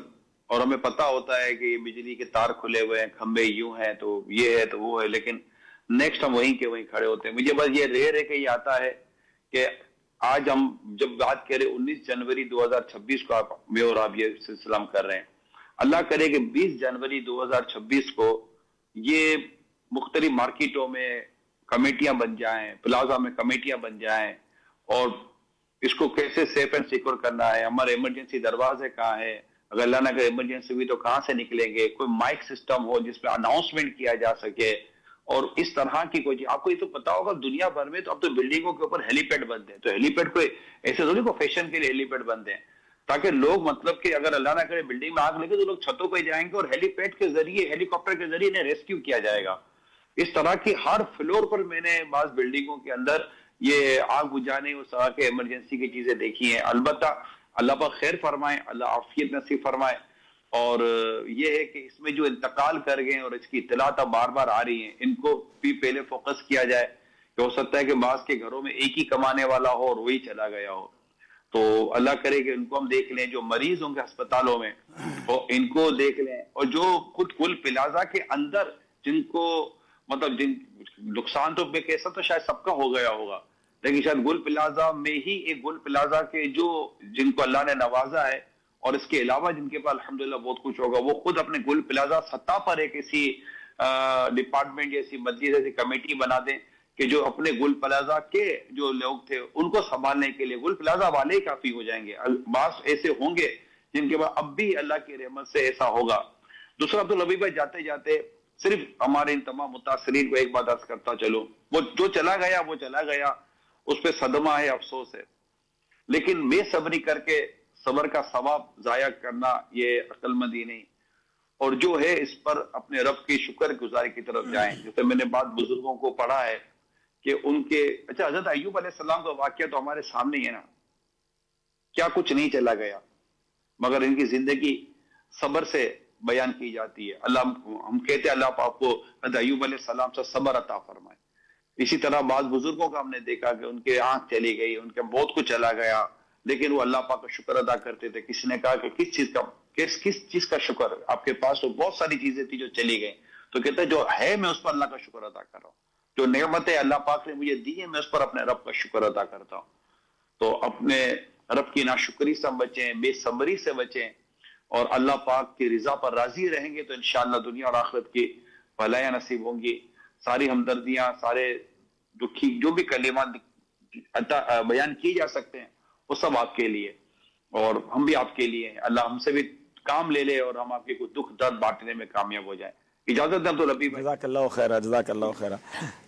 اور ہمیں پتہ ہوتا ہے کہ یہ بجلی کے تار کھلے ہوئے ہیں، کھمبے یوں ہیں تو یہ ہے تو وہ ہے، لیکن نیکسٹ ہم وہیں کے وہیں کھڑے ہوتے ہیں. مجھے بس یہ رہ کے یہ آتا ہے کہ آج ہم جب بات کریں 19 جنوری 2026 کو میں اور آپ یہ سلسلہ کر رہے ہیں، اللہ کرے کہ 20 جنوری 2026 کو یہ مختلف مارکیٹوں میں کمیٹیاں بن جائیں، پلازا میں کمیٹیاں بن جائیں، اور اس کو کیسے سیف اینڈ سیکور کرنا ہے، ہمارے ایمرجنسی دروازے کہاں ہے، اگر اللہ نہ کرے ایمرجنسی ہوئی تو کہاں سے نکلیں گے، کوئی مائک سسٹم ہو جس پہ اناؤنسمنٹ کیا جا سکے، اور اس طرح کی کوئی. آپ کو یہ تو پتا ہوگا دنیا بھر میں تو اب تو بلڈنگوں کے اوپر ہیلی پیڈ بنتے ہیں، تو ہیلی پیڈ کوئی ایسے تھوڑی کو فیشن کے لیے ہیلی پیڈ بنتے ہیں تاکہ لوگ مطلب کہ اگر اللہ نہ کرے بلڈنگ میں آگ لگے تو لوگ چھتوں پہ جائیں گے اور ہیلی پیڈ کے ذریعے، ہیلی کاپٹر کے ذریعے انہیں ریسکیو کیا جائے گا. اس طرح کی ہر فلور پر میں نے بعض بلڈنگوں کے اندر یہ آگ بجھانے اس طرح کے ایمرجنسی کی چیزیں دیکھی ہیں. البتہ اللہ پاک خیر فرمائے، اللہ عافیت نصیب فرمائے. اور یہ ہے کہ اس میں جو انتقال کر گئے اور اس کی اطلاعات اب بار بار آ رہی ہیں، ان کو بھی پہلے فوکس کیا جائے کہ ہو سکتا ہے کہ بعض کے گھروں میں ایک ہی کمانے والا ہو اور وہی چلا گیا ہو، تو اللہ کرے کہ ان کو ہم دیکھ لیں، جو مریض ہوں گے ہسپتالوں میں وہ ان کو دیکھ لیں، اور جو خود گل پلازا کے اندر جن کو مطلب جن نقصان تو میں کیسا تو شاید سب کا ہو گیا ہوگا، لیکن شاید گل پلازا میں ہی ایک گل پلازا کے جو جن کو اللہ نے نوازا ہے اور اس کے علاوہ جن کے پاس الحمدللہ بہت کچھ ہوگا، وہ خود اپنے گل پلازا سطح پر ایک ایسی ڈپارٹمنٹ جیسی مسجد جیسی کمیٹی بنا دیں کہ جو اپنے گل پلازا کے جو لوگ تھے ان کو سنبھالنے کے لیے گل پلازا والے کافی ہو جائیں گے، بعض ایسے ہوں گے جن کے بعد اب بھی اللہ کی رحمت سے ایسا ہوگا۔ دوسرا عبدالحبیب بھائی جاتے جاتے صرف ہمارے ان تمام متاثرین کو ایک بات عرض کرتا چلو، وہ جو چلا گیا وہ چلا گیا، اس پہ صدمہ ہے، افسوس ہے، لیکن بے صبری کر کے صبر کا ثواب ضائع کرنا یہ عقل مندی نہیں، اور جو ہے اس پر اپنے رب کی شکر گزاری کی طرف جائیں۔ جیسے میں نے بعض بزرگوں کو پڑھا ہے کہ ان کے اچھا حضرت ایوب علیہ السلام کا واقعہ تو ہمارے سامنے ہی ہے نا، کیا کچھ نہیں چلا گیا مگر ان کی زندگی صبر سے بیان کی جاتی ہے۔ اللہ ہم کہتے ہیں اللہ آپ کو حضرت ایوب علیہ السلام سے صبر عطا فرمائے۔ اسی طرح بعض بزرگوں کا ہم نے دیکھا کہ ان کے آنکھ چلی گئی، ان کے بہت کچھ چلا گیا، لیکن وہ اللہ پاک کا شکر ادا کرتے تھے۔ کسی نے کہا کہ کس چیز کا شکر؟ آپ کے پاس تو بہت ساری چیزیں تھی جو چلی گئیں، تو کہتے ہیں جو ہے میں اس پر اللہ کا شکر ادا کر رہا ہوں، جو نعمتیں اللہ پاک نے مجھے دی ہیں میں اس پر اپنے رب کا شکر ادا کرتا ہوں۔ تو اپنے رب کی ناشکری سے بچیں، بے صبری سے بچیں، اور اللہ پاک کی رضا پر راضی رہیں گے تو انشاءاللہ دنیا اور آخرت کی بھلائیاں نصیب ہوں گی۔ ساری ہمدردیاں، سارے جو بھی کلمات بیان کی جا سکتے ہیں وہ سب آپ کے لیے اور ہم بھی آپ کے لیے ہیں۔ اللہ ہم سے بھی کام لے لے اور ہم آپ کے کوئی دکھ درد بانٹنے میں کامیاب ہو جائیں۔ اجازت دیں تو ربی بھائی۔
جزاک اللہ خیرہ، جزاک اللہ خیرہ۔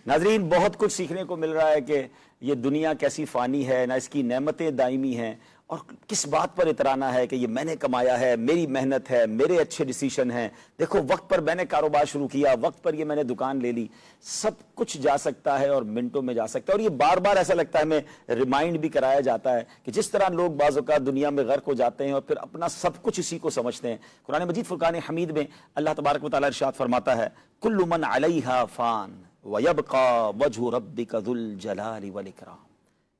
ناظرین بہت کچھ سیکھنے کو مل رہا ہے کہ یہ دنیا کیسی فانی ہے، نہ اس کی نعمتیں دائمی ہیں، اور کس بات پر اترانا ہے کہ یہ میں نے کمایا ہے، میری محنت ہے، میرے اچھے ڈیسیشن ہیں، دیکھو وقت پر میں نے کاروبار شروع کیا، وقت پر یہ میں نے دکان لے لی، سب کچھ جا سکتا ہے اور منٹوں میں جا سکتا ہے۔ اور یہ بار بار ایسا لگتا ہے ہمیں ریمائنڈ بھی کرایا جاتا ہے کہ جس طرح لوگ بعض اوقات دنیا میں غرق ہو جاتے ہیں اور پھر اپنا سب کچھ اسی کو سمجھتے ہیں۔ قرآن مجید فرقان حمید میں اللہ تبارک و تعالیٰ ارشاد فرماتا ہے کل من علیہا فان ویبقى وجہ ربک ذو الجلال والاکرام۔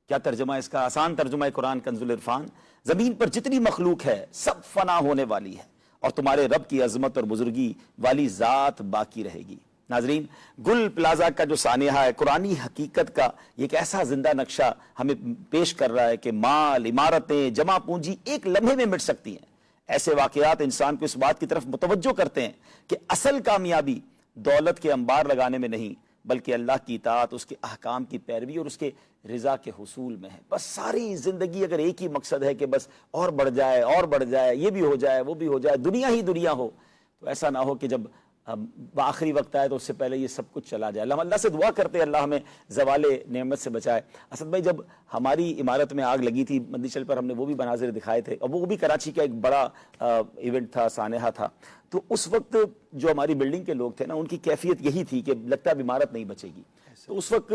کیا ترجمہ ہے اس کا؟ آسان ترجمہ ہے قرآن کنز العرفان، زمین پر جتنی مخلوق ہے سب فنا ہونے والی ہے اور تمہارے رب کی عظمت اور بزرگی والی ذات باقی رہے گی۔ ناظرین گل پلازا کا جو سانحہ ہے قرآنی حقیقت کا ایک ایسا زندہ نقشہ ہمیں پیش کر رہا ہے کہ مال، عمارتیں، جمع پونجی ایک لمحے میں مٹ سکتی ہیں۔ ایسے واقعات انسان کو اس بات کی طرف متوجہ کرتے ہیں کہ اصل کامیابی دولت کے انبار لگانے میں نہیں بلکہ اللہ کی اطاعت، اس کے احکام کی پیروی اور اس کے رضا کے حصول میں ہے۔ بس ساری زندگی اگر ایک ہی مقصد ہے کہ بس اور بڑھ جائے اور بڑھ جائے، یہ بھی ہو جائے وہ بھی ہو جائے، دنیا ہی دنیا ہو، تو ایسا نہ ہو کہ جب آخری وقت آئے تو اس سے پہلے یہ سب کچھ چلا جائے۔ اللہ سے دعا کرتے ہیں اللہ ہمیں زوال نعمت سے بچائے۔ اسد بھائی جب ہماری عمارت میں آگ لگی تھی مندی چل پر، ہم نے وہ بھی مناظر دکھائے تھے اور وہ بھی کراچی کا ایک بڑا ایونٹ تھا، سانحہ تھا، تو اس وقت جو ہماری بلڈنگ کے لوگ تھے نا ان کی کیفیت یہی تھی کہ لگتا ہے عمارت نہیں بچے گی۔ تو اس وقت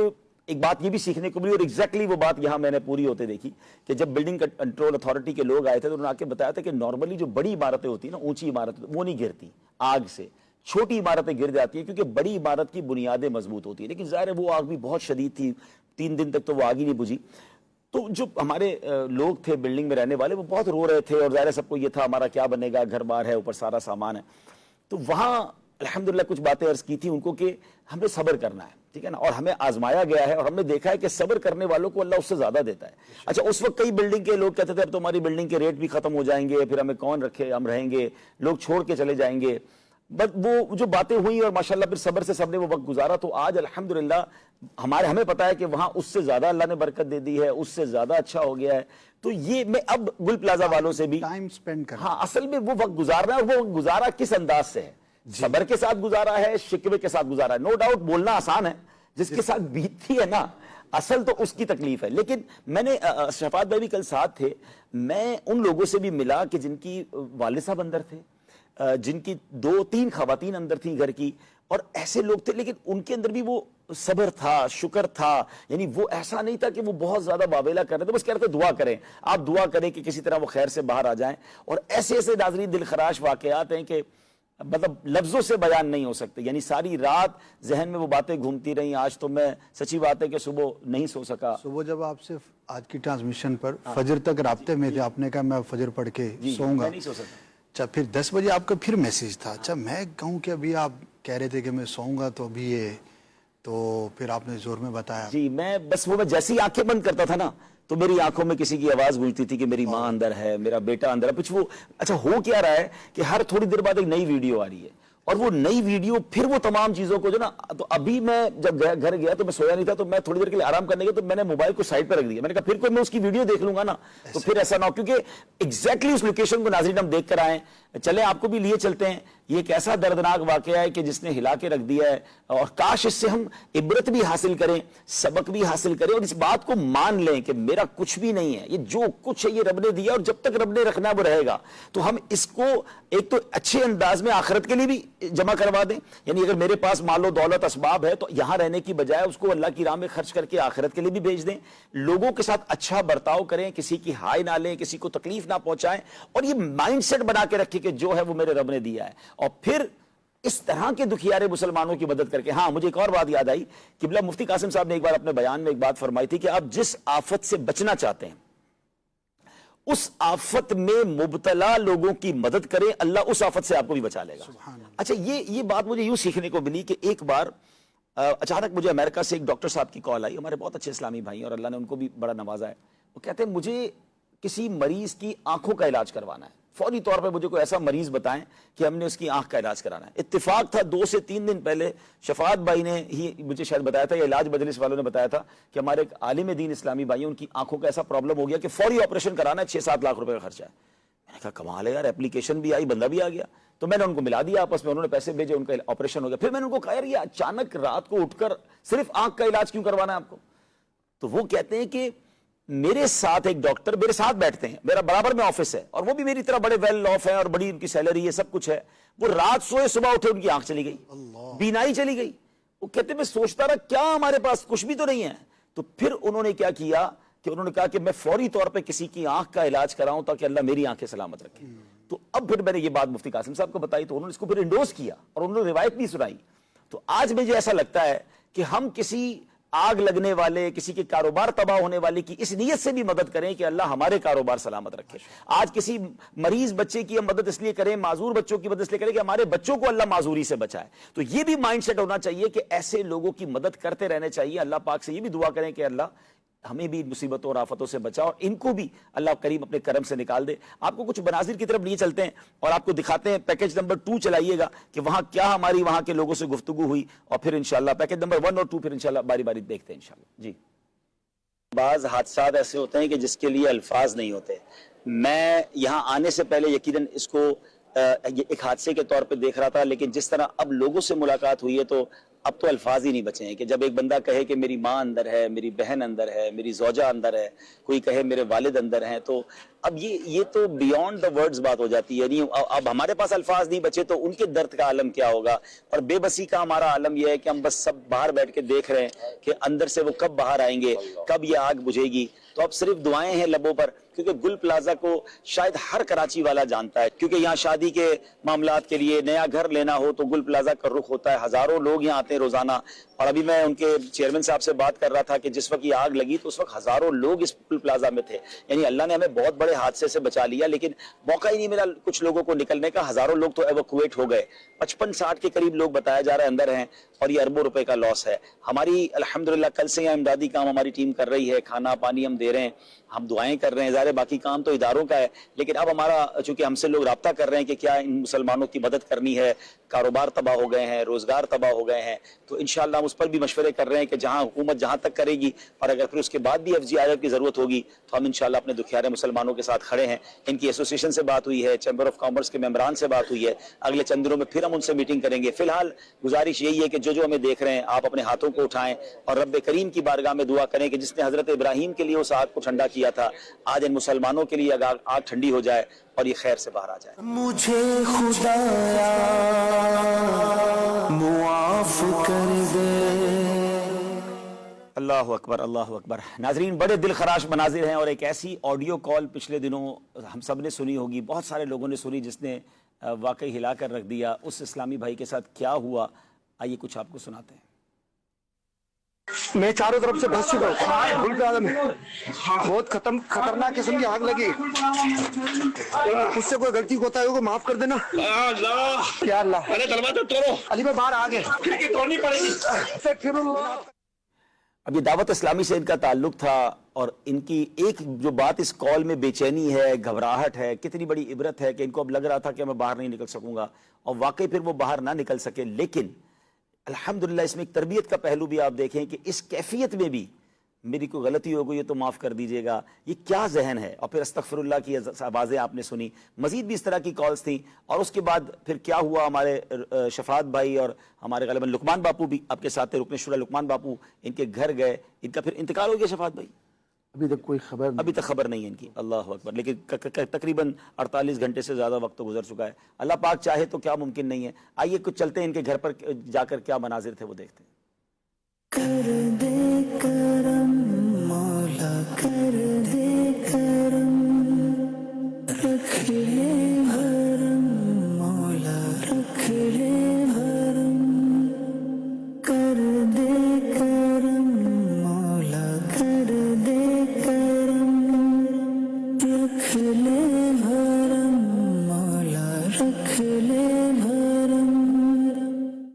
ایک بات یہ بھی سیکھنے کو ملی اور ایگزیکٹلی وہ بات یہاں میں نے پوری ہوتے دیکھی کہ جب بلڈنگ کنٹرول اتھارٹی کے لوگ آئے تھے تو انہوں نے آ کے بتایا تھا کہ نارملی جو بڑی عمارتیں ہوتی ہیں نا، اونچی عمارتیں، وہ نہیں گرتی آگ سے، چھوٹی عمارتیں گر جاتی ہیں کیونکہ بڑی عمارت کی بنیادیں مضبوط ہوتی ہیں۔ لیکن ظاہر ہے وہ آگ بھی بہت شدید تھی، 3 دن تک تو وہ آگ ہی نہیں بجھی۔ تو جو ہمارے لوگ تھے بلڈنگ میں رہنے والے وہ بہت رو رہے تھے اور ظاہر ہے سب کو یہ تھا ہمارا کیا بنے گا، گھر بار ہے، اوپر سارا سامان ہے۔ تو وہاں الحمدللہ کچھ باتیں عرض کی تھی ان کو کہ ہمیں صبر کرنا ہے، ٹھیک ہے نا، اور ہمیں آزمایا گیا ہے اور ہم نے دیکھا ہے کہ صبر کرنے والوں کو اللہ اس سے زیادہ دیتا ہے۔ اچھا اس وقت کئی بلڈنگ کے لوگ کہتے تھے اب تو ہماری بلڈنگ کے ریٹ بھی ختم ہو جائیں گے، پھر ہمیں کون رکھے، ہم رہیں گے، لوگ چھوڑ کے چلے جائیں گے، بس وہ جو باتیں ہوئی اور ماشاءاللہ پھر صبر سے سب نے وہ وقت گزارا۔ تو آج الحمدللہ ہمیں پتا ہے کہ وہاں اس سے زیادہ اللہ نے برکت دے دی ہے، اس سے زیادہ اچھا ہو گیا ہے۔ تو یہ میں اب گل پلازا والوں سے بھی
ٹائم سپینڈ کرنا،
ہاں اصل میں وہ وقت گزارنا ہے، اور وہ گزارا کس انداز سے ہے، صبر کے ساتھ گزارا ہے، شکوے کے ساتھ گزارا ہے۔ نو ڈاؤٹ بولنا آسان ہے، جس کے ساتھ بیتتی ہے نا اصل تو اس کی تکلیف ہے۔ لیکن میں نے شفاعت بھائی بھی کل ساتھ تھے، میں ان لوگوں سے بھی ملا کہ جن کی والد صاحب اندر تھے، جن کی 2-3 خواتین اندر تھیں گھر کی, اور ایسے لوگ تھے لیکن ان کے اندر بھی وہ صبر تھا, شکر تھا. یعنی وہ ایسا نہیں تھا کہ وہ بہت زیادہ واویلا کر رہے تھے, بس کہہ رہے تھے دعا کریں, آپ دعا کریں کہ کسی طرح وہ خیر سے باہر آ جائیں. اور ایسے ایسے ناظرین دل خراش واقعات ہیں کہ مطلب لفظوں سے بیان نہیں ہو سکتے. یعنی ساری رات ذہن میں وہ باتیں گھومتی رہیں. آج تو میں سچی بات ہے کہ صبح نہیں سو سکا.
صبح جب آپ صرف آج کی ٹرانسمیشن پر فجر تک رابطے میں تھے, آپ نے کہا میں فجر پڑھ کے سوؤں گا,
نہیں سو سکتا.
اچھا پھر 10 بجے آپ کا پھر میسیج تھا. اچھا میں کہوں کہ ابھی آپ کہہ رہے تھے کہ میں سوؤں گا تو ابھی یہ, تو پھر آپ نے زور میں بتایا.
جی میں بس وہ میں جیسے ہی آنکھیں بند کرتا تھا نا تو میری آنکھوں میں کسی کی آواز گونجتی تھی کہ میری ماں اندر ہے, میرا بیٹا اندر ہے. کچھ وہ اچھا ہو کیا رہا ہے کہ ہر تھوڑی دیر بعد ایک نئی ویڈیو آ رہی ہے, اور وہ نئی ویڈیو پھر وہ تمام چیزوں کو جو نا, تو ابھی میں جب گھر گیا تو میں سویا نہیں تھا, تو میں تھوڑی دیر کے لیے آرام کرنے گیا تو میں نے موبائل کو سائڈ پہ رکھ دیا. میں نے کہا پھر کوئی میں اس کی ویڈیو دیکھ لوں گا نا تو پھر ایسا نہ ہو, کیونکہ ایگزیکٹلی اس لوکیشن کو ناظرین ہم دیکھ کر آئے. چلیں آپ کو بھی لیے چلتے ہیں. یہ ایک ایسا دردناک واقعہ ہے کہ جس نے ہلا کے رکھ دیا ہے, اور کاش اس سے ہم عبرت بھی حاصل کریں, سبق بھی حاصل کریں, اور اس بات کو مان لیں کہ میرا کچھ بھی نہیں ہے, یہ جو کچھ ہے یہ رب نے دیا, اور جب تک رب نے رکھنا وہ رہے گا. تو ہم اس کو ایک تو اچھے انداز میں آخرت کے لیے بھی جمع کروا دیں. یعنی اگر میرے پاس مال و دولت اسباب ہے تو یہاں رہنے کی بجائے اس کو اللہ کی راہ میں خرچ کر کے آخرت کے لیے بھی بھیج دیں. لوگوں کے ساتھ اچھا برتاؤ کریں, کسی کی ہائے نہ لیں, کسی کو تکلیف نہ پہنچائیں, اور یہ مائنڈ سیٹ بنا کے رکھیں کہ جو ہے وہ میرے رب نے دیا ہے. اور پھر اس طرح کے دکھیارے مسلمانوں کی مدد کر کے. ہاں مجھے ایک اور بات یاد آئی, قبلہ مفتی قاسم صاحب نے ایک بار اپنے بیان میں ایک بات فرمائی تھی کہ آپ جس آفت سے بچنا چاہتے ہیں اس آفت میں مبتلا لوگوں کی مدد کریں, اللہ اس آفت سے آپ کو بھی بچا لے گا. اچھا یہ بات مجھے یوں سیکھنے کو ملی کہ ایک بار اچانک مجھے امریکہ سے ایک ڈاکٹر صاحب کی کال آئی. ہمارے بہت اچھے اسلامی بھائی ہیں اور اللہ نے ان کو بھی بڑا نوازا ہے. وہ کہتے ہیں مجھے کسی مریض کی آنکھوں کا علاج کروانا ہے, فوری طور پہ مجھے کوئی ایسا مریض بتائیں کہ ہم نے اس کی آنکھ کا علاج کرانا ہے. اتفاق تھا 2 سے 3 دن پہلے شفاعت بھائی نے ہی مجھے شاید بتایا تھا, یا علاج مجلس والوں نے بتایا تھا کہ ہمارے ایک عالم دین اسلامی بھائی ہیں, ان کی آنکھوں کا ایسا پرابلم ہو گیا کہ فوری آپریشن کرانا ہے, 6-7 لاکھ روپے کا خرچہ ہے. میں نے کہا کمال ہے یار, اپلیکیشن بھی آئی, بندہ بھی آ گیا. تو میں نے ان کو ملا دیا آپس میں, انہوں نے پیسے بھیجے, ان کا آپریشن ہو گیا. پھر میں نے ان کو کہا یار یہ اچانک رات کو اٹھ کر صرف آنکھ کا علاج کیوں کروانا ہے آپ کو؟ تو وہ کہتے ہیں کہ میرے ساتھ ایک ڈاکٹر میرے ساتھ بیٹھتے ہیں, میرا برابر میں آفس ہے, اور وہ بھی میری طرح بڑے ویل آف ہیں اور بڑی ان کی سیلری ہے, سب کچھ ہے. وہ رات سوئے صبح اٹھے ان کی آنکھ چلی گئی, بینائی چلی گئی. وہ کہتے میں سوچتا رہا کیا ہمارے پاس کچھ بھی تو نہیں ہے. تو پھر انہوں نے کیا کیا کہ انہوں نے کہا کہ میں فوری طور پہ کسی کی آنکھ کا علاج کراؤں تاکہ اللہ میری آنکھیں سلامت رکھے. تو اب پھر میں نے یہ بات مفتی قاسم صاحب کو بتائی تو انہوں نے اس کو پھر انڈوز کیا اور انہوں نے روایت بھی سنائی. تو آج مجھے ایسا لگتا ہے کہ ہم کسی آگ لگنے والے, کسی کے کاروبار تباہ ہونے والے کی اس نیت سے بھی مدد کریں کہ اللہ ہمارے کاروبار سلامت رکھے. آج کسی مریض بچے کی ہم مدد اس لیے کریں, معذور بچوں کی مدد اس لیے کریں کہ ہمارے بچوں کو اللہ معذوری سے بچائے. تو یہ بھی مائنڈ سیٹ ہونا چاہیے کہ ایسے لوگوں کی مدد کرتے رہنے چاہیے. اللہ پاک سے یہ بھی دعا کریں کہ اللہ ہمیں بھی مصیبتوں اور آفتوں سے بچا, اور ان کو بھی اللہ کریم اپنے کرم سے نکال دے. آپ کو کچھ مناظر کی طرف لیے چلتے ہیں اور آپ کو دکھاتے ہیں. پیکج نمبر 2 چلائیے گا کہ وہاں کیا ہماری وہاں کے لوگوں سے گفتگو ہوئی, اور پھر انشاءاللہ پیکج نمبر 1 اور 2 پھر انشاءاللہ باری باری دیکھتے ہیں انشاءاللہ. جی بعض حادثات ایسے ہوتے ہیں کہ جس کے لیے الفاظ نہیں ہوتے. میں یہاں آنے سے پہلے یقیناً اس کو ایک حادثے کے طور پہ دیکھ رہا تھا, لیکن جس طرح اب لوگوں سے ملاقات ہوئی ہے تو اب تو الفاظ ہی نہیں بچے ہیں کہ جب ایک بندہ کہے کہ میری ماں اندر ہے, میری بہن اندر ہے, میری زوجہ اندر ہے, کوئی کہے میرے والد اندر ہیں, تو اب یہ تو بیونڈ دا ورڈز بات ہو جاتی ہے. نہیں اب ہمارے پاس الفاظ نہیں بچے تو ان کے درد کا عالم کیا ہوگا. اور بے بسی کا ہمارا عالم یہ ہے کہ ہم بس سب باہر بیٹھ کے دیکھ رہے ہیں کہ اندر سے وہ کب باہر آئیں گے, کب یہ آگ بجھے گی. تو اب صرف دعائیں ہیں لبوں پر, کیونکہ گل پلازا کو شاید ہر کراچی والا جانتا ہے, کیونکہ یہاں شادی کے معاملات کے لیے نیا گھر لینا ہو تو گل پلازا کا رخ ہوتا ہے. ہزاروں لوگ یہاں آتے ہیں روزانہ. اور ابھی میں ان کے چیئرمین صاحب سے بات کر رہا تھا کہ جس وقت یہ آگ لگی تو اس وقت ہزاروں لوگ اس گل پلازا میں تھے. یعنی اللہ نے ہمیں بہت بڑے حادثے سے بچا لیا, لیکن موقع ہی نہیں ملا کچھ لوگوں کو نکلنے کا. ہزاروں لوگ تو ایویکویٹ ہو گئے. 55-60 کے قریب لوگ بتایا جا رہا ہے اندر ہیں, اور یہ اربوں روپے کا لاس ہے. ہماری الحمدللہ کل سے یہاں امدادی کام ہماری ٹیم کر رہی ہے, کھانا پانی ہم دے رہے ہیں, ہم دعائیں کر رہے ہیں. ظاہر باقی کام تو اداروں کا ہے, لیکن اب ہمارا چونکہ ہم سے لوگ رابطہ کر رہے ہیں کہ کیا ان مسلمانوں کی مدد کرنی ہے, کاروبار تباہ ہو گئے ہیں, روزگار تباہ ہو گئے ہیں, تو انشاءاللہ ہم اس پر بھی مشورے کر رہے ہیں کہ جہاں حکومت جہاں تک کرے گی, اور اگر پھر اس کے بعد بھی FGRF کی ضرورت ہوگی تو ہم انشاءاللہ اپنے دکھیارے مسلمانوں کے ساتھ کھڑے ہیں. ان کی ایسوسیشن سے بات ہوئی ہے, چیمبر آف کامرس کے ممبران سے بات ہوئی ہے, اگلے چند دنوں میں پھر ہم ان سے میٹنگ کریں گے. فی الحال گزارش یہی ہے کہ جو ہمیں دیکھ رہے ہیں آپ اپنے ہاتھوں کو اٹھائیں اور رب کریم کی بارگاہ میں دعا کریں کہ جس نے حضرت ابراہیم کے لیے اس آگ کو ٹھنڈا کیا دیا تھا. آج ان مسلمانوں کے لیے اگر آگ ٹھنڈی ہو جائے اور یہ خیر سے باہر آ جائے.
مجھے خدایا معاف کر دے.
اللہ اکبر اللہ اکبر. ناظرین بڑے دل خراش مناظر ہیں اور ایک ایسی آڈیو کال پچھلے دنوں ہم سب نے سنی ہوگی, بہت سارے لوگوں نے سنی, جس نے واقعی ہلا کر رکھ دیا. اس اسلامی بھائی کے ساتھ کیا ہوا آئیے کچھ آپ کو سناتے ہیں.
میں چاروں طرف سے بھس چکا ہوں, گل پلازا میں بہت خطرناک قسم کی آگ لگی. اس سے کوئی غلطی ہوتا ہے معاف کر دینا. یا اللہ, علی بھائی باہر آ گئے, کھڑکی توڑنی پڑے گی.
اب یہ دعوت اسلامی سے ان کا تعلق تھا اور ان کی ایک جو بات اس کال میں بے چینی ہے, گھبراہٹ ہے, کتنی بڑی عبرت ہے کہ ان کو اب لگ رہا تھا کہ میں باہر نہیں نکل سکوں گا, اور واقعی پھر وہ باہر نہ نکل سکے. لیکن الحمدللہ اس میں ایک تربیت کا پہلو بھی آپ دیکھیں کہ اس کیفیت میں بھی میری کوئی غلطی ہو گئی ہے تو معاف کر دیجئے گا, یہ کیا ذہن ہے. اور پھر استغفر اللہ کی آوازیں آپ نے سنی. مزید بھی اس طرح کی کالز تھیں. اور اس کے بعد پھر کیا ہوا, ہمارے شفاعت بھائی اور ہمارے غالباً لقمان باپو بھی آپ کے ساتھ تھے, رکن شورا لقمان باپو, ان کے گھر گئے. ان کا پھر انتقال ہو گیا شفاعت بھائی؟
ابھی تک کوئی خبر نہیں,
ابھی تک خبر نہیں ہے ان کی. اللہ اکبر. لیکن تقریباً 48 گھنٹے سے زیادہ وقت تو گزر چکا ہے. اللہ پاک چاہے تو کیا ممکن نہیں ہے. آئیے کچھ چلتے ہیں ان کے گھر پر جا کر کیا مناظر تھے وہ دیکھتے ہیں.
کر دے کرم مولا, کر دے کرم, رکھ لے بھرم مولا, رکھ لے بھرم. کر دے کرم مولا, کر دے کرم, رکھ لے بھرم مولا, رکھ لے بھرم.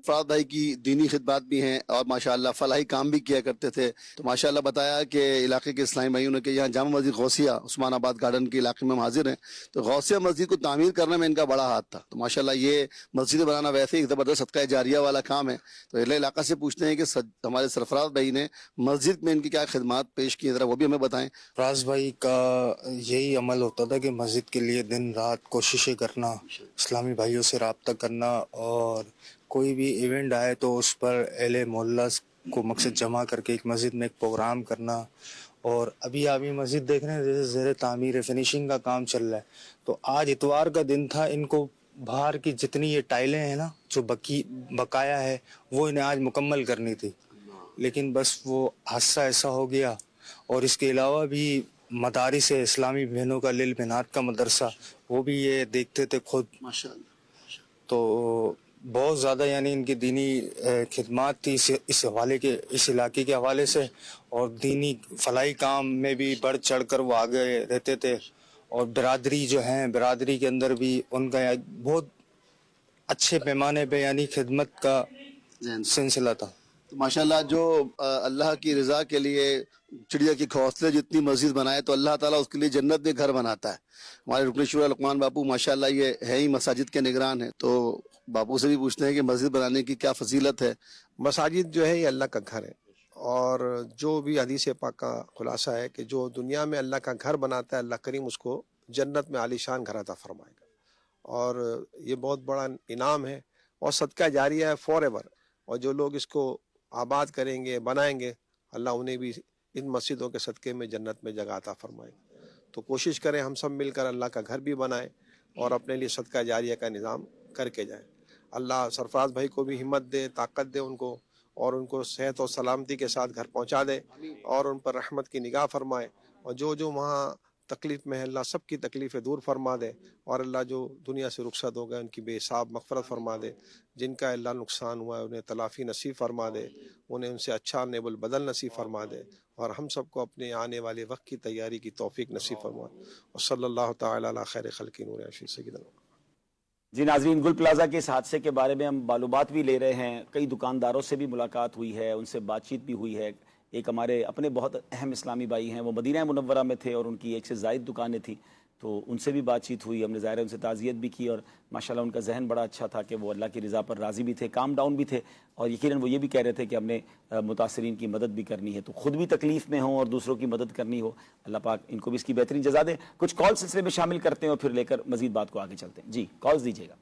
فراد بھائی کی دینی خدمات بھی ہیں اور ماشاءاللہ فلاحی کام بھی کیا کرتے تھے. تو ماشاءاللہ بتایا کہ علاقے کے اسلامی بھائیوں نے کہ یہاں جامع مسجد غوثیہ عثمان آباد گارڈن کے علاقے میں ہم حاضر ہیں, تو غوثیہ مسجد کو تعمیر کرنے میں ان کا بڑا ہاتھ تھا. تو ماشاءاللہ یہ مسجد بنانا ویسے ایک زبردست صدقہ جاریہ والا کام ہے. تو اہل علاقہ سے پوچھتے ہیں کہ ہمارے سرفراز بھائی نے مسجد میں ان کی کیا خدمات پیش کی, ذرا وہ بھی ہمیں بتائیں.
فراز بھائی کا یہی عمل ہوتا تھا کہ مسجد کے لیے دن رات کوششیں کرنا, اسلامی بھائیوں سے رابطہ کرنا, اور کوئی بھی ایونٹ آئے تو اس پر اہل محلہ کو مقصد جمع کر کے ایک مسجد میں ایک پروگرام کرنا. اور ابھی آپ یہ مسجد دیکھ رہے ہیں جیسے زیر تعمیر ہے, فنیشنگ کا کام چل رہا ہے. تو آج اتوار کا دن تھا, ان کو باہر کی جتنی یہ ٹائلیں ہیں نا جو بقایا ہے وہ انہیں آج مکمل کرنی تھی, لیکن بس وہ حادثہ ایسا ہو گیا. اور اس کے علاوہ بھی مدارس اسلامی بہنوں کا لیل بنات کا مدرسہ, وہ بھی یہ دیکھتے تھے خود. تو بہت زیادہ یعنی ان کی دینی خدمات تھی اس حوالے کے, اس علاقے کے حوالے سے, اور دینی فلاحی کام میں بھی بڑھ چڑھ کر وہ آگے رہتے تھے. اور برادری جو ہیں, برادری کے اندر بھی ان کا بہت اچھے پیمانے پہ یعنی خدمت کا سلسلہ تھا.
تو ماشاءاللہ جو اللہ کی رضا کے لیے چڑیا کی گھونسلے جتنی مسجد بنائے تو اللہ تعالیٰ اس کے لیے جنت میں گھر بناتا ہے. ہمارے رکن شورا لقمان باپو ماشاءاللہ یہ ہے ہی مساجد کے نگران ہیں. تو باپو سے بھی پوچھتے ہیں کہ مسجد بنانے کی کیا فضیلت ہے.
مساجد جو ہے یہ اللہ کا گھر ہے, اور جو بھی حدیث پاک کا خلاصہ ہے کہ جو دنیا میں اللہ کا گھر بناتا ہے, اللہ کریم اس کو جنت میں عالی شان گھر عطا فرمائے گا. اور یہ بہت بڑا انعام ہے اور صدقہ جاریہ ہے فار ایور. اور جو لوگ اس کو آباد کریں گے, بنائیں گے, اللہ انہیں بھی ان مسجدوں کے صدقے میں جنت میں جگہ عطا فرمائے گا. تو کوشش کریں ہم سب مل کر اللہ کا گھر بھی بنائیں اور اپنے لیے صدقہ جاریہ کا نظام کر کے جائیں. اللہ سرفراز بھائی کو بھی ہمت دے, طاقت دے ان کو, اور ان کو صحت اور سلامتی کے ساتھ گھر پہنچا دے, اور ان پر رحمت کی نگاہ فرمائے. اور جو وہاں تکلیف میں ہے اللہ سب کی تکلیفیں دور فرما دے, اور اللہ جو دنیا سے رخصت ہو گئے ان کی بے حساب مغفرت فرما دے. جن کا اللہ نقصان ہوا ہے انہیں تلافی نصیب فرما دے, انہیں ان سے اچھا نیب البدل نصیب فرما دے, اور ہم سب کو اپنے آنے والے وقت کی تیاری کی توفیق نصیب فرما. اور صلی اللہ تعالی علی خیر خلق نور عرش سیدنا.
جی ناظرین, گل پلازا کے اس حادثے کے بارے میں ہم معلومات بھی لے رہے ہیں, کئی دکانداروں سے بھی ملاقات ہوئی ہے, ان سے بات چیت بھی ہوئی ہے. ایک ہمارے اپنے بہت اہم اسلامی بھائی ہیں, وہ مدینہ منورہ میں تھے اور ان کی ایک سے زائد دکانیں تھیں, تو ان سے بھی بات چیت ہوئی. ہم نے ظاہر ہے ان سے تعزیت بھی کی, اور ماشاءاللہ ان کا ذہن بڑا اچھا تھا کہ وہ اللہ کی رضا پر راضی بھی تھے, کام ڈاؤن بھی تھے, اور یقیناً وہ یہ بھی کہہ رہے تھے کہ ہم نے متاثرین کی مدد بھی کرنی ہے, تو خود بھی تکلیف میں ہوں اور دوسروں کی مدد کرنی ہو. اللہ پاک ان کو بھی اس کی بہترین جزا دے. کچھ کال سلسلے میں شامل کرتے ہیں اور پھر لے کر مزید بات کو آگے چلتے ہیں. جی کالز دیجیے گا.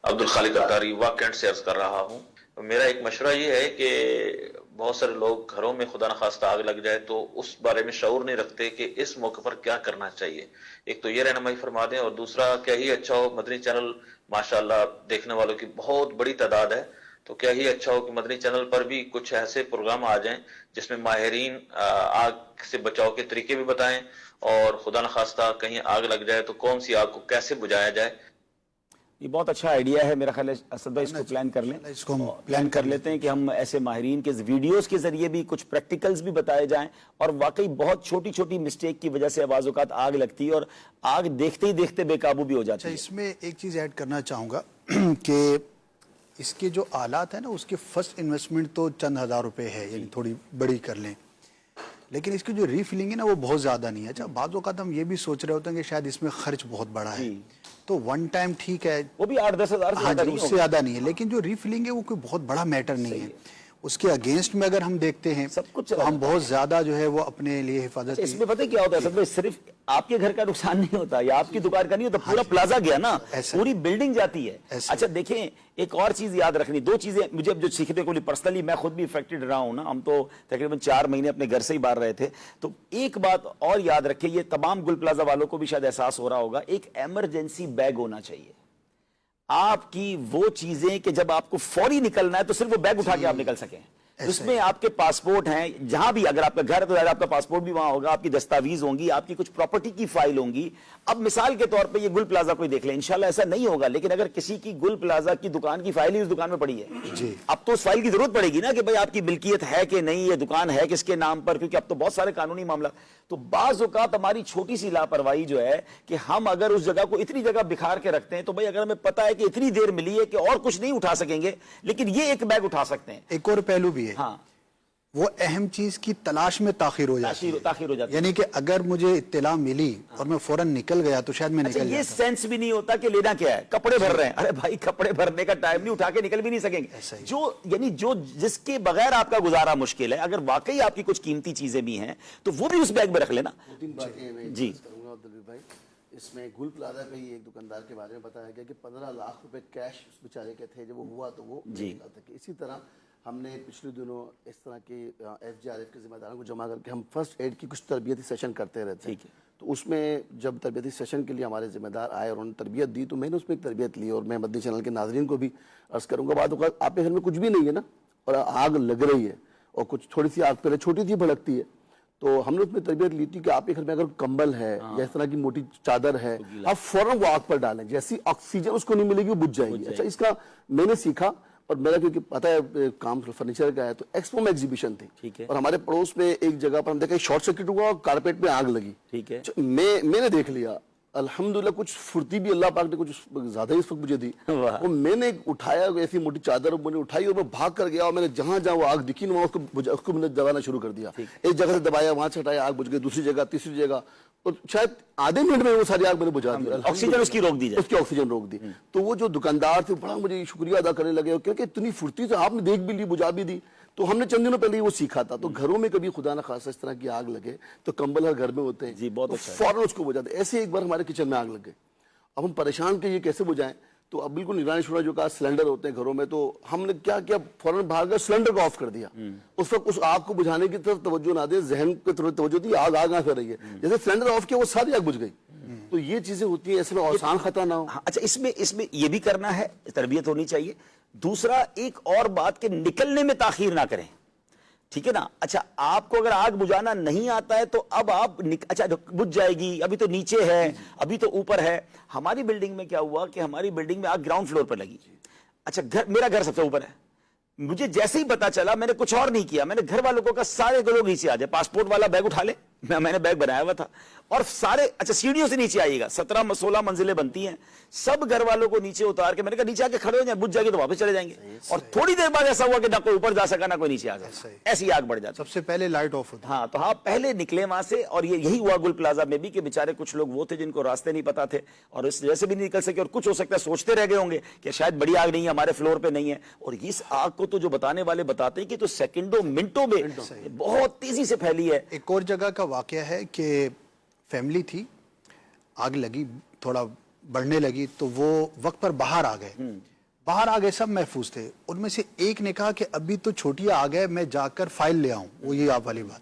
عبد الخالق اتاری واہ کینٹ سے عرض کر رہا ہوں. میرا ایک مشورہ یہ ہے کہ بہت سارے لوگ گھروں میں خدا نخواستہ آگ لگ جائے تو اس بارے میں شعور نہیں رکھتے کہ اس موقع پر کیا کرنا چاہیے. ایک تو یہ رہنمائی فرما دیں, اور دوسرا کیا ہی اچھا ہو, مدنی چینل ماشاءاللہ دیکھنے والوں کی بہت بڑی تعداد ہے, تو کیا ہی اچھا ہو کہ مدنی چینل پر بھی کچھ ایسے پروگرام آ جائیں جس میں ماہرین آگ سے بچاؤ کے طریقے بھی بتائیں, اور خدا نخواستہ کہیں آگ لگ جائے تو کون سی آگ کو کیسے بجھایا جائے.
یہ بہت اچھا آئیڈیا ہے, میرا خیال ہے اسد بھائی اس کو پلان کر لیں,
اس کو ہم
پلان کر لیتے ہیں کہ ہم ایسے ماہرین کے ویڈیوز کے ذریعے بھی کچھ پریکٹیکلز بھی بتائے جائیں, اور واقعی بہت چھوٹی چھوٹی مسٹیک کی وجہ سے بعض اوقات آگ لگتی ہے اور آگ دیکھتے ہی دیکھتے بے قابو بھی ہو جاتی ہے.
اس میں ایک چیز ایڈ کرنا چاہوں گا کہ اس کے جو آلات ہیں نا, اس کے فرسٹ انویسٹمنٹ تو چند ہزار روپے ہے, یعنی تھوڑی بڑی کر لیں, لیکن اس کی جو ری فلنگ ہے نا وہ بہت زیادہ نہیں ہے. اچھا بعض اوقات ہم یہ بھی سوچ رہے ہوتے ہیں کہ شاید اس میں خرچ بہت بڑا ہے, تو ون ٹائم ٹھیک ہے,
وہ بھی 8-10 ہزار
اس سے زیادہ نہیں ہے, لیکن جو ری فلنگ ہے وہ کوئی بہت بڑا میٹر نہیں ہے. اس کے اگینسٹ میں اگر ہم دیکھتے ہیں
سب کچھ
تو ہم بہت زیادہ جو ہے وہ اپنے لیے حفاظت.
اس میں پتہ کیا ہوتا ہے اسد بھائی, صرف آپ کے گھر کا نقصان نہیں ہوتا یا آپ کی دکان کا نہیں ہوتا, پورا پلازا گیا نا, پوری بلڈنگ جاتی ہے. اچھا دیکھیں ایک اور چیز یاد رکھنی, دو چیزیں مجھے جو سیکھنے کو پرسنلی, میں خود بھی افیکٹڈ رہا ہوں نا, ہم تو تقریباً 4 مہینے اپنے گھر سے ہی باہر رہے تھے. تو ایک بات اور یاد رکھیں, یہ تمام گل پلازا والوں کو بھی شاید احساس ہو رہا ہوگا, ایک ایمرجنسی بیگ ہونا چاہیے. آپ کی وہ چیزیں کہ جب آپ کو فوری نکلنا ہے تو صرف وہ بیگ اٹھا کے آپ نکل سکیں. اس میں آپ کے پاسپورٹ ہیں, جہاں بھی اگر آپ کا گھر ہے تو آپ کا پاسپورٹ بھی وہاں ہوگا, آپ کی دستاویز ہوں گی, آپ کی کچھ پراپرٹی کی فائل ہوں گی. اب مثال کے طور پہ یہ گل پلازا کوئی دیکھ لیں, انشاءاللہ ایسا نہیں ہوگا, لیکن اگر کسی کی گل پلازا کی دکان کی فائل ہی اس دکان میں پڑی ہے, اب تو اس فائل کی ضرورت پڑے گی نا کہ بھئی آپ کی ملکیت ہے کہ نہیں, یہ دکان ہے کس کے نام پر, کیونکہ اب تو بہت سارے قانونی معاملات. تو بعض اوقات ہماری چھوٹی سی لاپرواہی جو ہے کہ ہم اگر اس جگہ کو اتنی جگہ بکھار کے رکھتے ہیں, تو بھئی اگر ہمیں پتا ہے کہ اتنی دیر ملی ہے کہ اور کچھ نہیں اٹھا سکیں گے, لیکن یہ ایک بیگ اٹھا سکتے ہیں.
ایک اور پہلو بھی ہے,
ہاں,
وہ اہم چیز کی تلاش میں تاخیر ہو جاتی ہے. یعنی کہ اگر مجھے اطلاع ملی اور میں فوراً نکل گیا تو شاید میں نکل جاتا.
یہ سینس بھی نہیں ہوتا کہ لینا کیا ہے, کپڑے بھر رہے ہیں, ارے بھائی کپڑے بھرنے کا ٹائم نہیں, اٹھا کے نکل بھی نہیں سکیں گے. جو یعنی جس کے بغیر آپ کا گزارا مشکل ہے, اگر واقعی آپ کی کچھ قیمتی چیزیں بھی ہیں تو وہ بھی اس بیگ میں رکھ لینا.
جی اس میں گل پلازا کا ہی ایک دکاندار کے بارے میں بتایا گیا کہ 15 لاکھ روپے کیش اس بیچارے کے تھے, جب وہ ہوا تو وہ اسی طرح ہم نے پچھلے دنوں اس طرح کی FGRF کے ذمہ داروں کو جمع کر کے ہم فرسٹ ایڈ کی کچھ تربیتی سیشن کرتے رہتے ہیں. تو اس میں جب تربیتی سیشن کے لیے ہمارے ذمہ دار آئے اور انہوں نے تربیت دی, تو میں نے اس میں ایک تربیت لی, اور میں مدنی چینل کے ناظرین کو بھی عرض کروں گا, بعد اوقات آپ کے گھر میں کچھ بھی نہیں ہے نا اور آگ لگ رہی ہے, اور کچھ تھوڑی سی آگ پہلے چھوٹی سی بھڑکتی ہے, تو ہم نے اس میں تربیت لی تھی کہ آپ کے گھر میں اگر کمبل ہے یا اس طرح کی موٹی چادر ہے, آپ فوراً وہ آگ پر ڈالیں, جیسی آکسیجن اس کو نہیں ملے گی وہ بجھ جائے گی. اچھا اس کا میں نے سیکھا, اور میرا کیونکہ پتہ ہے کام فرنیچر کا ہے, تو ایکسپو میں ایگزیبیشن تھی, اور ہمارے پڑوس میں ایک جگہ پر ہم دیکھا شارٹ سرکٹ ہوا اور کارپیٹ میں آگ لگی. میں نے دیکھ لیا, الحمدللہ کچھ فرتی بھی اللہ پاک نے کچھ زیادہ ہی اس وقت مجھے دی, اور میں نے اٹھایا ایسی موٹی چادر میں نے اٹھائی اور میں بھاگ کر گیا, اور میں نے جہاں جہاں وہ آگ دکھی نا اس کو میں نے دبانا شروع کر دیا. ایک جگہ سے دبایا, وہاں سے ہٹایا, آگ بجھ گئی, دوسری جگہ, تیسری جگہ, اور شاید آدھے منٹ میں وہ ساری آگ میں نے بجھا دی,
آکسیجن اس کی روک دی جائے,
اس کی آکسیجن روک دی. تو وہ جو دکاندار تھے بڑا مجھے شکریہ ادا کرنے لگے, کیونکہ اتنی فرتی سے آپ نے دیکھ بھی لی, بجھا بھی دی. تو ہم نے چند دنوں پہلے وہ سیکھا تھا. تو گھروں میں کبھی خدا نہ خاصہ اس طرح کی آگ لگے تو کمبل ہر گھر میں ہوتے ہیں, فوراً اس کو بجھاتے. ایسے ایک بار ہمارے کچن میں آگ لگ گئی, اب ہم پریشان کہ یہ کیسے بجھائیں, تو اب بالکل نگرانی شورا جو کہا سلنڈر ہوتے ہیں گھروں میں, تو ہم نے کیا کیا فوراً باہر گئے, سلنڈر کو آف کر دیا. اس وقت اس آگ کو بجھانے کی طرف توجہ نہ دے, ذہن کی طرف توجہ دی, آگ آگ کر رہی ہے, جیسے سلنڈر آف کیا وہ ساری آگ بجھ گئی. تو یہ چیزیں ہوتی ہیں, ایسے میں آسان خطا نہ ہو.
اچھا اس میں یہ بھی کرنا ہے, تربیت ہونی چاہیے. دوسرا ایک اور بات کہ نکلنے میں تاخیر نہ کریں, ٹھیک ہے نا. اچھا آپ کو اگر آگ بجھانا نہیں آتا ہے تو اب آپ اچھا بجھ جائے گی, ابھی تو نیچے ہے, ابھی تو اوپر ہے. ہماری بلڈنگ میں کیا ہوا کہ ہماری بلڈنگ میں آگ گراؤنڈ فلور پر لگی. اچھا میرا گھر سب سے اوپر ہے, مجھے جیسے ہی پتا چلا میں نے کچھ اور نہیں کیا, میں نے گھر والوں کو کہا سارے لوگ نیچے آ جائے, پاسپورٹ والا بیگ اٹھا لے, میں نے بیگ بنایا ہوا تھا, اور سارے اچھا سیڑھیوں سے نیچے آئیے گا, 17-16 منزلیں بنتی ہیں, سب گھر والوں کو نیچے اتار کے میں نے کہا نیچے آ کے کھڑے ہو جائیں, بجھ جائے گی تو واپس چلے جائیں گے. اور تھوڑی دیر بعد ایسا ہوا کہ نہ کوئی اوپر جا سکا نہ کوئی نیچے آ سکا, ایسی آگ بڑھ جاتی.
سب سے پہلے لائٹ آف ہوتی.
ہاں تو پہلے نکلے وہاں سے, اور یہی ہوا گل پلازا میں بھی کہ بیچارے کچھ لوگ وہ تھے جن کو راستے نہیں پتا تھے اور اس وجہ سے بھی نہیں نکل سکے, اور کچھ ہو سکتا ہے سوچتے رہ گئے ہوں گے کہ شاید بڑی آگ نہیں ہے ہمارے فلور پہ نہیں ہے. اور اس آگ کو تو جو بتانے والے بتاتے ہیں کہ تو سیکنڈوں منٹوں میں بہت تیزی سے پھیلی ہے.
ایک اور جگہ کا واقعہ ہے کہ فیملی تھی, آگ لگی, تھوڑا بڑھنے لگی, تو وہ وقت پر باہر آ گئے. باہر آ گئے، سب محفوظ تھے. ان میں سے ایک نے کہا کہ ابھی تو چھوٹیا آ گئے، میں جا کر فائل لے آؤں. وہ یہ آپ والی بات،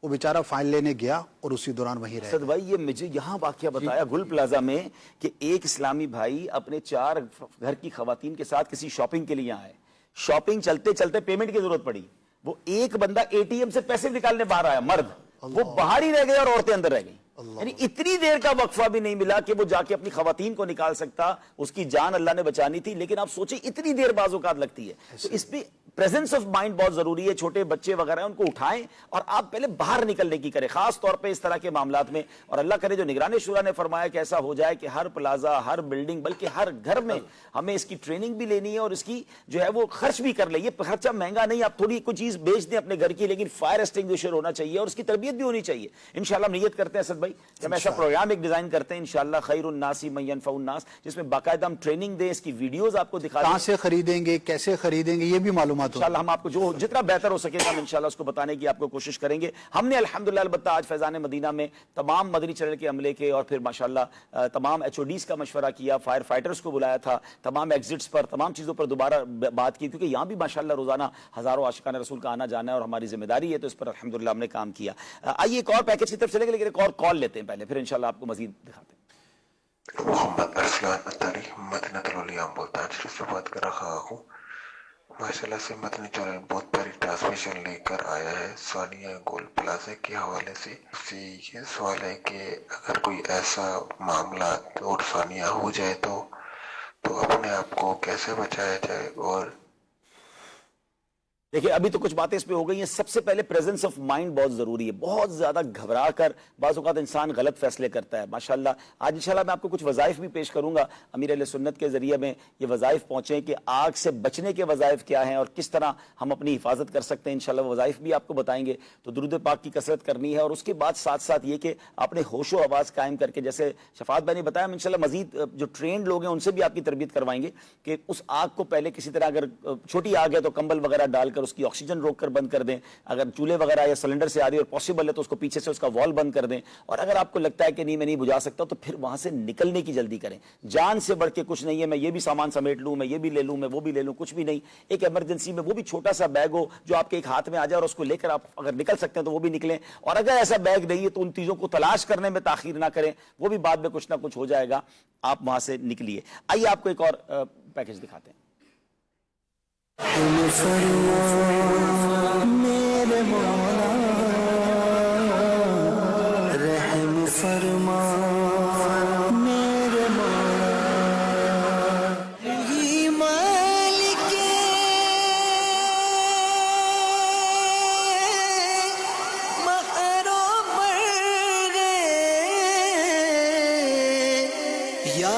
وہ بیچارہ فائل لینے گیا اور اسی دوران وہیں رہ
اسد بھائی یہ مجھے یہاں واقعہ بتایا گل پلازا میں کہ ایک اسلامی بھائی اپنے 4 گھر کی خواتین کے ساتھ کسی شاپنگ کے لیے آئے. شاپنگ چلتے چلتے پیمنٹ کی ضرورت پڑی. وہ ایک بندہ اے ٹی ایم سے پیسے نکالنے باہر آیا، مرد، وہ باہر ہی رہ گئے اور عورتیں اندر رہ گئیں. یعنی اتنی دیر کا وقفہ بھی نہیں ملا کہ وہ جا کے اپنی خواتین کو نکال سکتا. اس کی جان اللہ نے بچانی تھی، لیکن آپ سوچیں اتنی دیر بعض اوقات لگتی ہے. تو اس پہ پریزنس آف مائنڈ بہت ضروری ہے. چھوٹے بچے وغیرہ ان کو اٹھائیں اور آپ پہلے باہر نکلنے کی کریں، خاص طور پہ اس طرح کے معاملات میں. اور اللہ کرے جو نگران شورا نے فرمایا کہ ایسا ہو جائے کہ ہر پلازا، ہر بلڈنگ، بلکہ ہر گھر میں ہمیں اس کی ٹریننگ بھی لینی ہے اور اس کی جو ہے وہ خرچ بھی کر لیں. یہ خرچہ مہنگا نہیں، آپ تھوڑی کوئی چیز بیچ دیں اپنے گھر کی، لیکن فائر ایکسٹنگوشر ہونا چاہیے اور اس کی تربیت بھی ہونی چاہیے. انشاءاللہ ہم نیت کرتے ہیں اسد بھائی کہ ہم ایسا پروگرام ایک ڈیزائن کرتے ہیں انشاءاللہ، خیر الناس من ينفع الناس، جس میں باقاعدہ ہم ٹریننگ دیں، اس کی ویڈیوز آپ کو دکھا دیں،
کہاں سے خریدیں گے، کیسے خریدیں گے، یہ بھی معلومات ہو.
انشاءاللہ ہم آپ کو جو جتنا بہتر ہو سکے گا ہم انشاءاللہ اس کو بتانے کی آپ کو کوشش کریں گے. ہم نے الحمدللہ البتہ آج فیضان مدینہ میں تمام مدنی چینل کے عملے کے اور پھر ماشاءاللہ تمام ایچ او ڈیز کا مشورہ کیا، فائر فائٹرز کو بلایا تھا، تمام ایگزٹس پر تمام چیزوں پر دوبارہ بات کی، کیونکہ یہاں بھی ماشاءاللہ روزانہ ہزاروں عاشقان رسول کا آنا جانا ہے اور ہماری ذمہ داری ہے، تو اس پر الحمدللہ ہم نے کام کیا. آئیے ایک اور پیکج کی طرف چلیں گے، لیکن ایک اور کال لیتے ہیں پہلے، پھر انشاءاللہ آپ کو مزید دکھاتے ہیں.
محمد ارسلان اتاری مدینہ الاولیاء بولتا سے بات کر رہا ہوں. ماشاءاللہ سے مدنی چینل بہت پیاری ٹرانسمیشن لے کر آیا ہے ثانیہ گول پلازا کے حوالے سے. یہ سوال ہے کہ اگر کوئی ایسا معاملہ اور ثانیہ ہو جائے تو اپنے آپ کو کیسے بچایا جائے. اور
دیکھیں ابھی تو کچھ باتیں اس پہ ہو گئی ہیں. سب سے پہلے پریزنس آف مائنڈ بہت ضروری ہے. بہت زیادہ گھبرا کر بعض اوقات انسان غلط فیصلے کرتا ہے. ماشاءاللہ آج انشاءاللہ میں آپ کو کچھ وظائف بھی پیش کروں گا امیر اہل سنت کے ذریعے میں یہ وظائف پہنچیں کہ آگ سے بچنے کے وظائف کیا ہیں اور کس طرح ہم اپنی حفاظت کر سکتے ہیں. انشاءاللہ وظائف بھی آپ کو بتائیں گے. تو درود پاک کی کثرت کرنی ہے اور اس کے بعد ساتھ ساتھ یہ کہ آپ نے ہوش و آواز قائم کر کے، جیسے شفاعت بھائی نے بتایا، ہم انشاءاللہ مزید جو ٹرینڈ لوگ ہیں ان سے بھی آپ کی تربیت کروائیں گے کہ اس آگ کو پہلے کسی طرح، اگر چھوٹی آگ ہے تو کمبل وغیرہ ڈال کر اس کی آکسیجن روک کر بند کر دیں. اگر چولہے وغیرہ یا سلنڈر سے آ رہی ہے اور پاسبل ہے تو اس کو پیچھے سے اس کا وال بند کر دیں. اور اگر آپ کو لگتا ہے کہ نہیں میں نہیں بجھا سکتا تو پھر وہاں سے نکلنے کی جلدی کریں. جان سے بڑھ کے کچھ نہیں ہے. میں یہ بھی سامان سمیٹ لوں، میں یہ بھی لے لوں، میں وہ بھی لے لوں، کچھ بھی نہیں. ایک ایمرجنسی میں وہ بھی چھوٹا سا بیگ ہو جو آپ کے ایک ہاتھ میں آ جائے اور اس کو لے کر آپ اگر نکل سکتے ہیں تو وہ بھی نکلیں. اور اگر ایسا بیگ نہیں ہے تو ان چیزوں کو تلاش کرنے میں تاخیر نہ کریں، وہ بھی بعد میں کچھ نہ کچھ ہو جائے گا. آپ وہاں سے نکلیے. آئیے آپ کو ایک اور پیکج دکھاتے ہیں.
میرے مولا رحم فرما، میرے مولا ہی مالک مہرو پر یا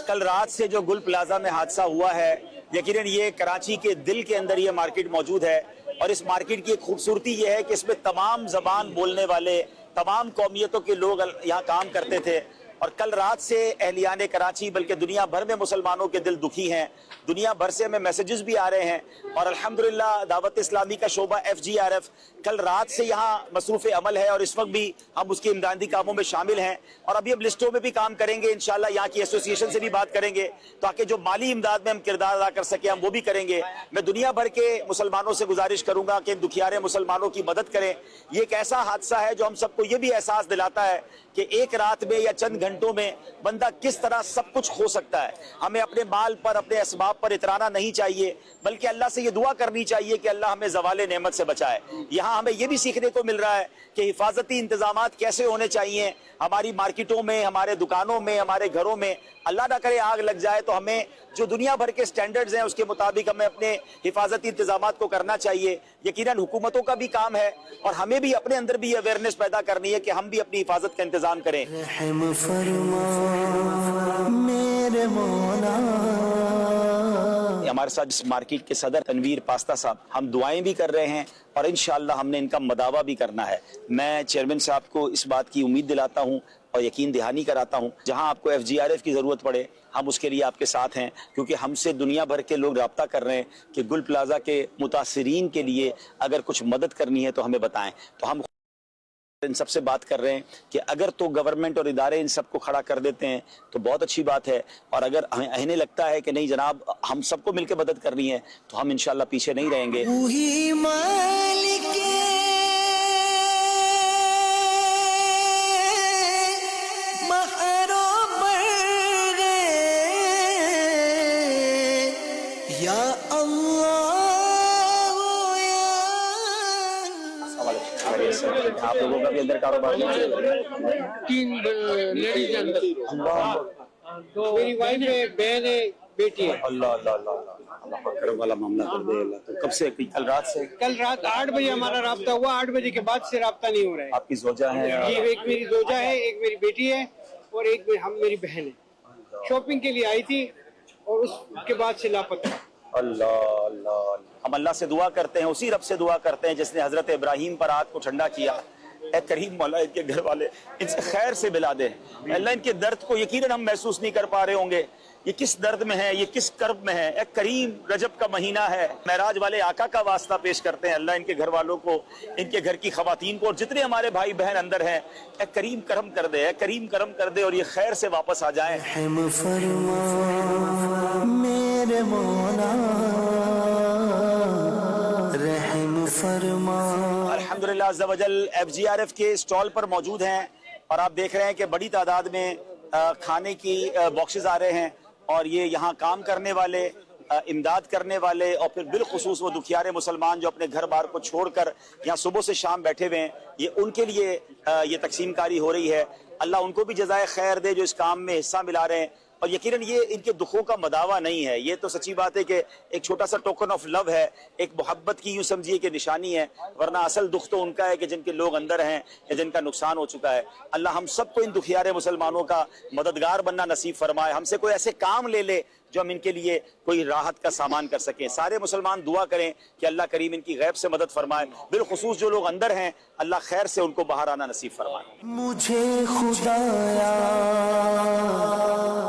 کل رات سے جو گل پلازا میں حادثہ ہوا ہے، یقیناً یہ کراچی کے دل کے اندر یہ مارکیٹ موجود ہے. اور اس مارکیٹ کی ایک خوبصورتی یہ ہے کہ اس میں تمام زبان بولنے والے، تمام قومیتوں کے لوگ یہاں کام کرتے تھے. اور کل رات سے اہلیان کراچی بلکہ دنیا بھر میں مسلمانوں کے دل دکھی ہیں. دنیا بھر سے ہمیں میسیجز بھی آ رہے ہیں اور الحمدللہ دعوت اسلامی کا شعبہ FGRF کل رات سے یہاں مصروف عمل ہے اور اس وقت بھی ہم اس کے امدادی کاموں میں شامل ہیں. اور ابھی ہم لسٹوں میں بھی کام کریں گے انشاءاللہ. یہاں کی ایسوسی ایشن سے بھی بات کریں گے تاکہ جو مالی امداد میں ہم کردار ادا کر سکیں ہم وہ بھی کریں گے. میں دنیا بھر کے مسلمانوں سے گزارش کروں گا کہ ان دکھیارے مسلمانوں کی مدد کریں. یہ ایک ایسا حادثہ ہے جو ہم سب کو یہ بھی احساس دلاتا ہے کہ ایک رات میں یا چند گھنٹوں میں بندہ کس طرح سب کچھ کھو سکتا ہے. ہمیں اپنے مال پر، اپنے اسباب پر اترانا نہیں چاہیے، بلکہ اللہ سے یہ دعا کرنی چاہیے کہ اللہ ہمیں زوال نعمت سے بچائے. یہاں ہمیں یہ بھی سیکھنے کو مل رہا ہے کہ حفاظتی انتظامات کیسے ہونے چاہیے ہماری مارکیٹوں میں، ہمارے دکانوں میں، ہمارے گھروں میں. اللہ نہ کرے آگ لگ جائے تو ہمیں جو دنیا بھر کے سٹینڈرڈز ہیں اس کے مطابق ہمیں اپنے حفاظتی انتظامات کو کرنا چاہیے. یقیناً حکومتوں کا بھی کام ہے اور ہمیں بھی اپنے اندر بھی اویئرنیس پیدا کرنی ہے کہ ہم بھی اپنی حفاظت کا انتظام کریں.
رحم فرما میرے مولا.
ہمارے ساتھ اس مارکیٹ کے صدر تنویر پاستہ صاحب، ہم دعائیں بھی کر رہے ہیں اور انشاءاللہ ہم نے ان کا مداوع بھی کرنا ہے. میں چیئرمین صاحب کو اس بات کی امید دلاتا ہوں اور یقین دہانی کراتا ہوں جہاں آپ کو FGRF کی ضرورت پڑے ہم اس کے لیے آپ کے ساتھ ہیں، کیونکہ ہم سے دنیا بھر کے لوگ رابطہ کر رہے ہیں کہ گل پلازا کے متاثرین کے لیے اگر کچھ مدد کرنی ہے تو ہمیں بتائیں. تو ہم ان سب سے بات کر رہے ہیں کہ اگر تو گورنمنٹ اور ادارے ان سب کو کھڑا کر دیتے ہیں تو بہت اچھی بات ہے، اور اگر انہیں لگتا ہے کہ نہیں جناب ہم سب کو مل کے مدد کرنی ہے تو ہم انشاءاللہ پیچھے نہیں رہیں گے.
وہی مالک
آپ لوگوں کا بھی اندر کاروبار
3 لیڈیز اندر، میری وائف ہے، بہن ہے، بیٹی ہے.
اللہ اللہ اللہ اللہ کرم والا معاملہ کر دے اللہ. تو کب سے؟ کل رات سے؟
کل رات 8 بجے ہمارا رابطہ ہوا، 8 بجے کے بعد سے رابطہ نہیں ہو رہا ہے.
آپ کی زوجہ ہے؟
جی، ایک میری زوجہ ہے، ایک میری بیٹی ہے، اور ایک میری بہن ہے. شاپنگ کے لیے آئی تھی اور اس کے بعد سے لاپتہ.
اللہ اللہ. ہم اللہ سے دعا کرتے ہیں، اسی رب سے دعا کرتے ہیں جس نے حضرت ابراہیم پر آگ کو ٹھنڈا کیا. اے کریم مولا ان کے گھر والے ان سے خیر سے ملا دے اللہ. ان کے درد کو یقیناً ہم محسوس نہیں کر پا رہے ہوں گے، یہ کس درد میں ہے، یہ کس کرب میں ہے. اے کریم رجب کا مہینہ ہے، معراج والے آقا کا واسطہ پیش کرتے ہیں اللہ ان کے گھر والوں کو، ان کے گھر کی خواتین کو، اور جتنے ہمارے بھائی بہن اندر ہیں. اے کریم کرم کر دے، اے کریم کرم کر دے اور یہ خیر سے واپس آ جائیں.
رحم فرما میرے مولا، رحم فرما.
الحمدللہ عز و جل FGRF کے اسٹال پر موجود ہیں اور آپ دیکھ رہے ہیں کہ بڑی تعداد میں کھانے کی باکسز آ رہے ہیں، اور یہ یہاں کام کرنے والے، امداد کرنے والے، اور پھر بالخصوص وہ دکھیارے مسلمان جو اپنے گھر بار کو چھوڑ کر یہاں صبح سے شام بیٹھے ہوئے ہیں، یہ ان کے لیے یہ تقسیم کاری ہو رہی ہے. اللہ ان کو بھی جزائے خیر دے جو اس کام میں حصہ ملا رہے ہیں. اور یقیناً یہ ان کے دکھوں کا مداوع نہیں ہے، یہ تو سچی بات ہے کہ ایک چھوٹا سا ٹوکن آف لو ہے، ایک محبت کی یوں سمجھیے کہ نشانی ہے، ورنہ اصل دکھ تو ان کا ہے کہ جن کے لوگ اندر ہیں یا جن کا نقصان ہو چکا ہے. اللہ ہم سب کو ان دکھیارے مسلمانوں کا مددگار بننا نصیب فرمائے. ہم سے کوئی ایسے کام لے لے جو ہم ان کے لیے کوئی راحت کا سامان کر سکیں. سارے مسلمان دعا کریں کہ اللہ کریم ان کی غیب سے مدد فرمائے، بالخصوص جو لوگ اندر ہیں اللہ خیر سے ان کو باہر آنا نصیب فرمائے.
مجھے خدایا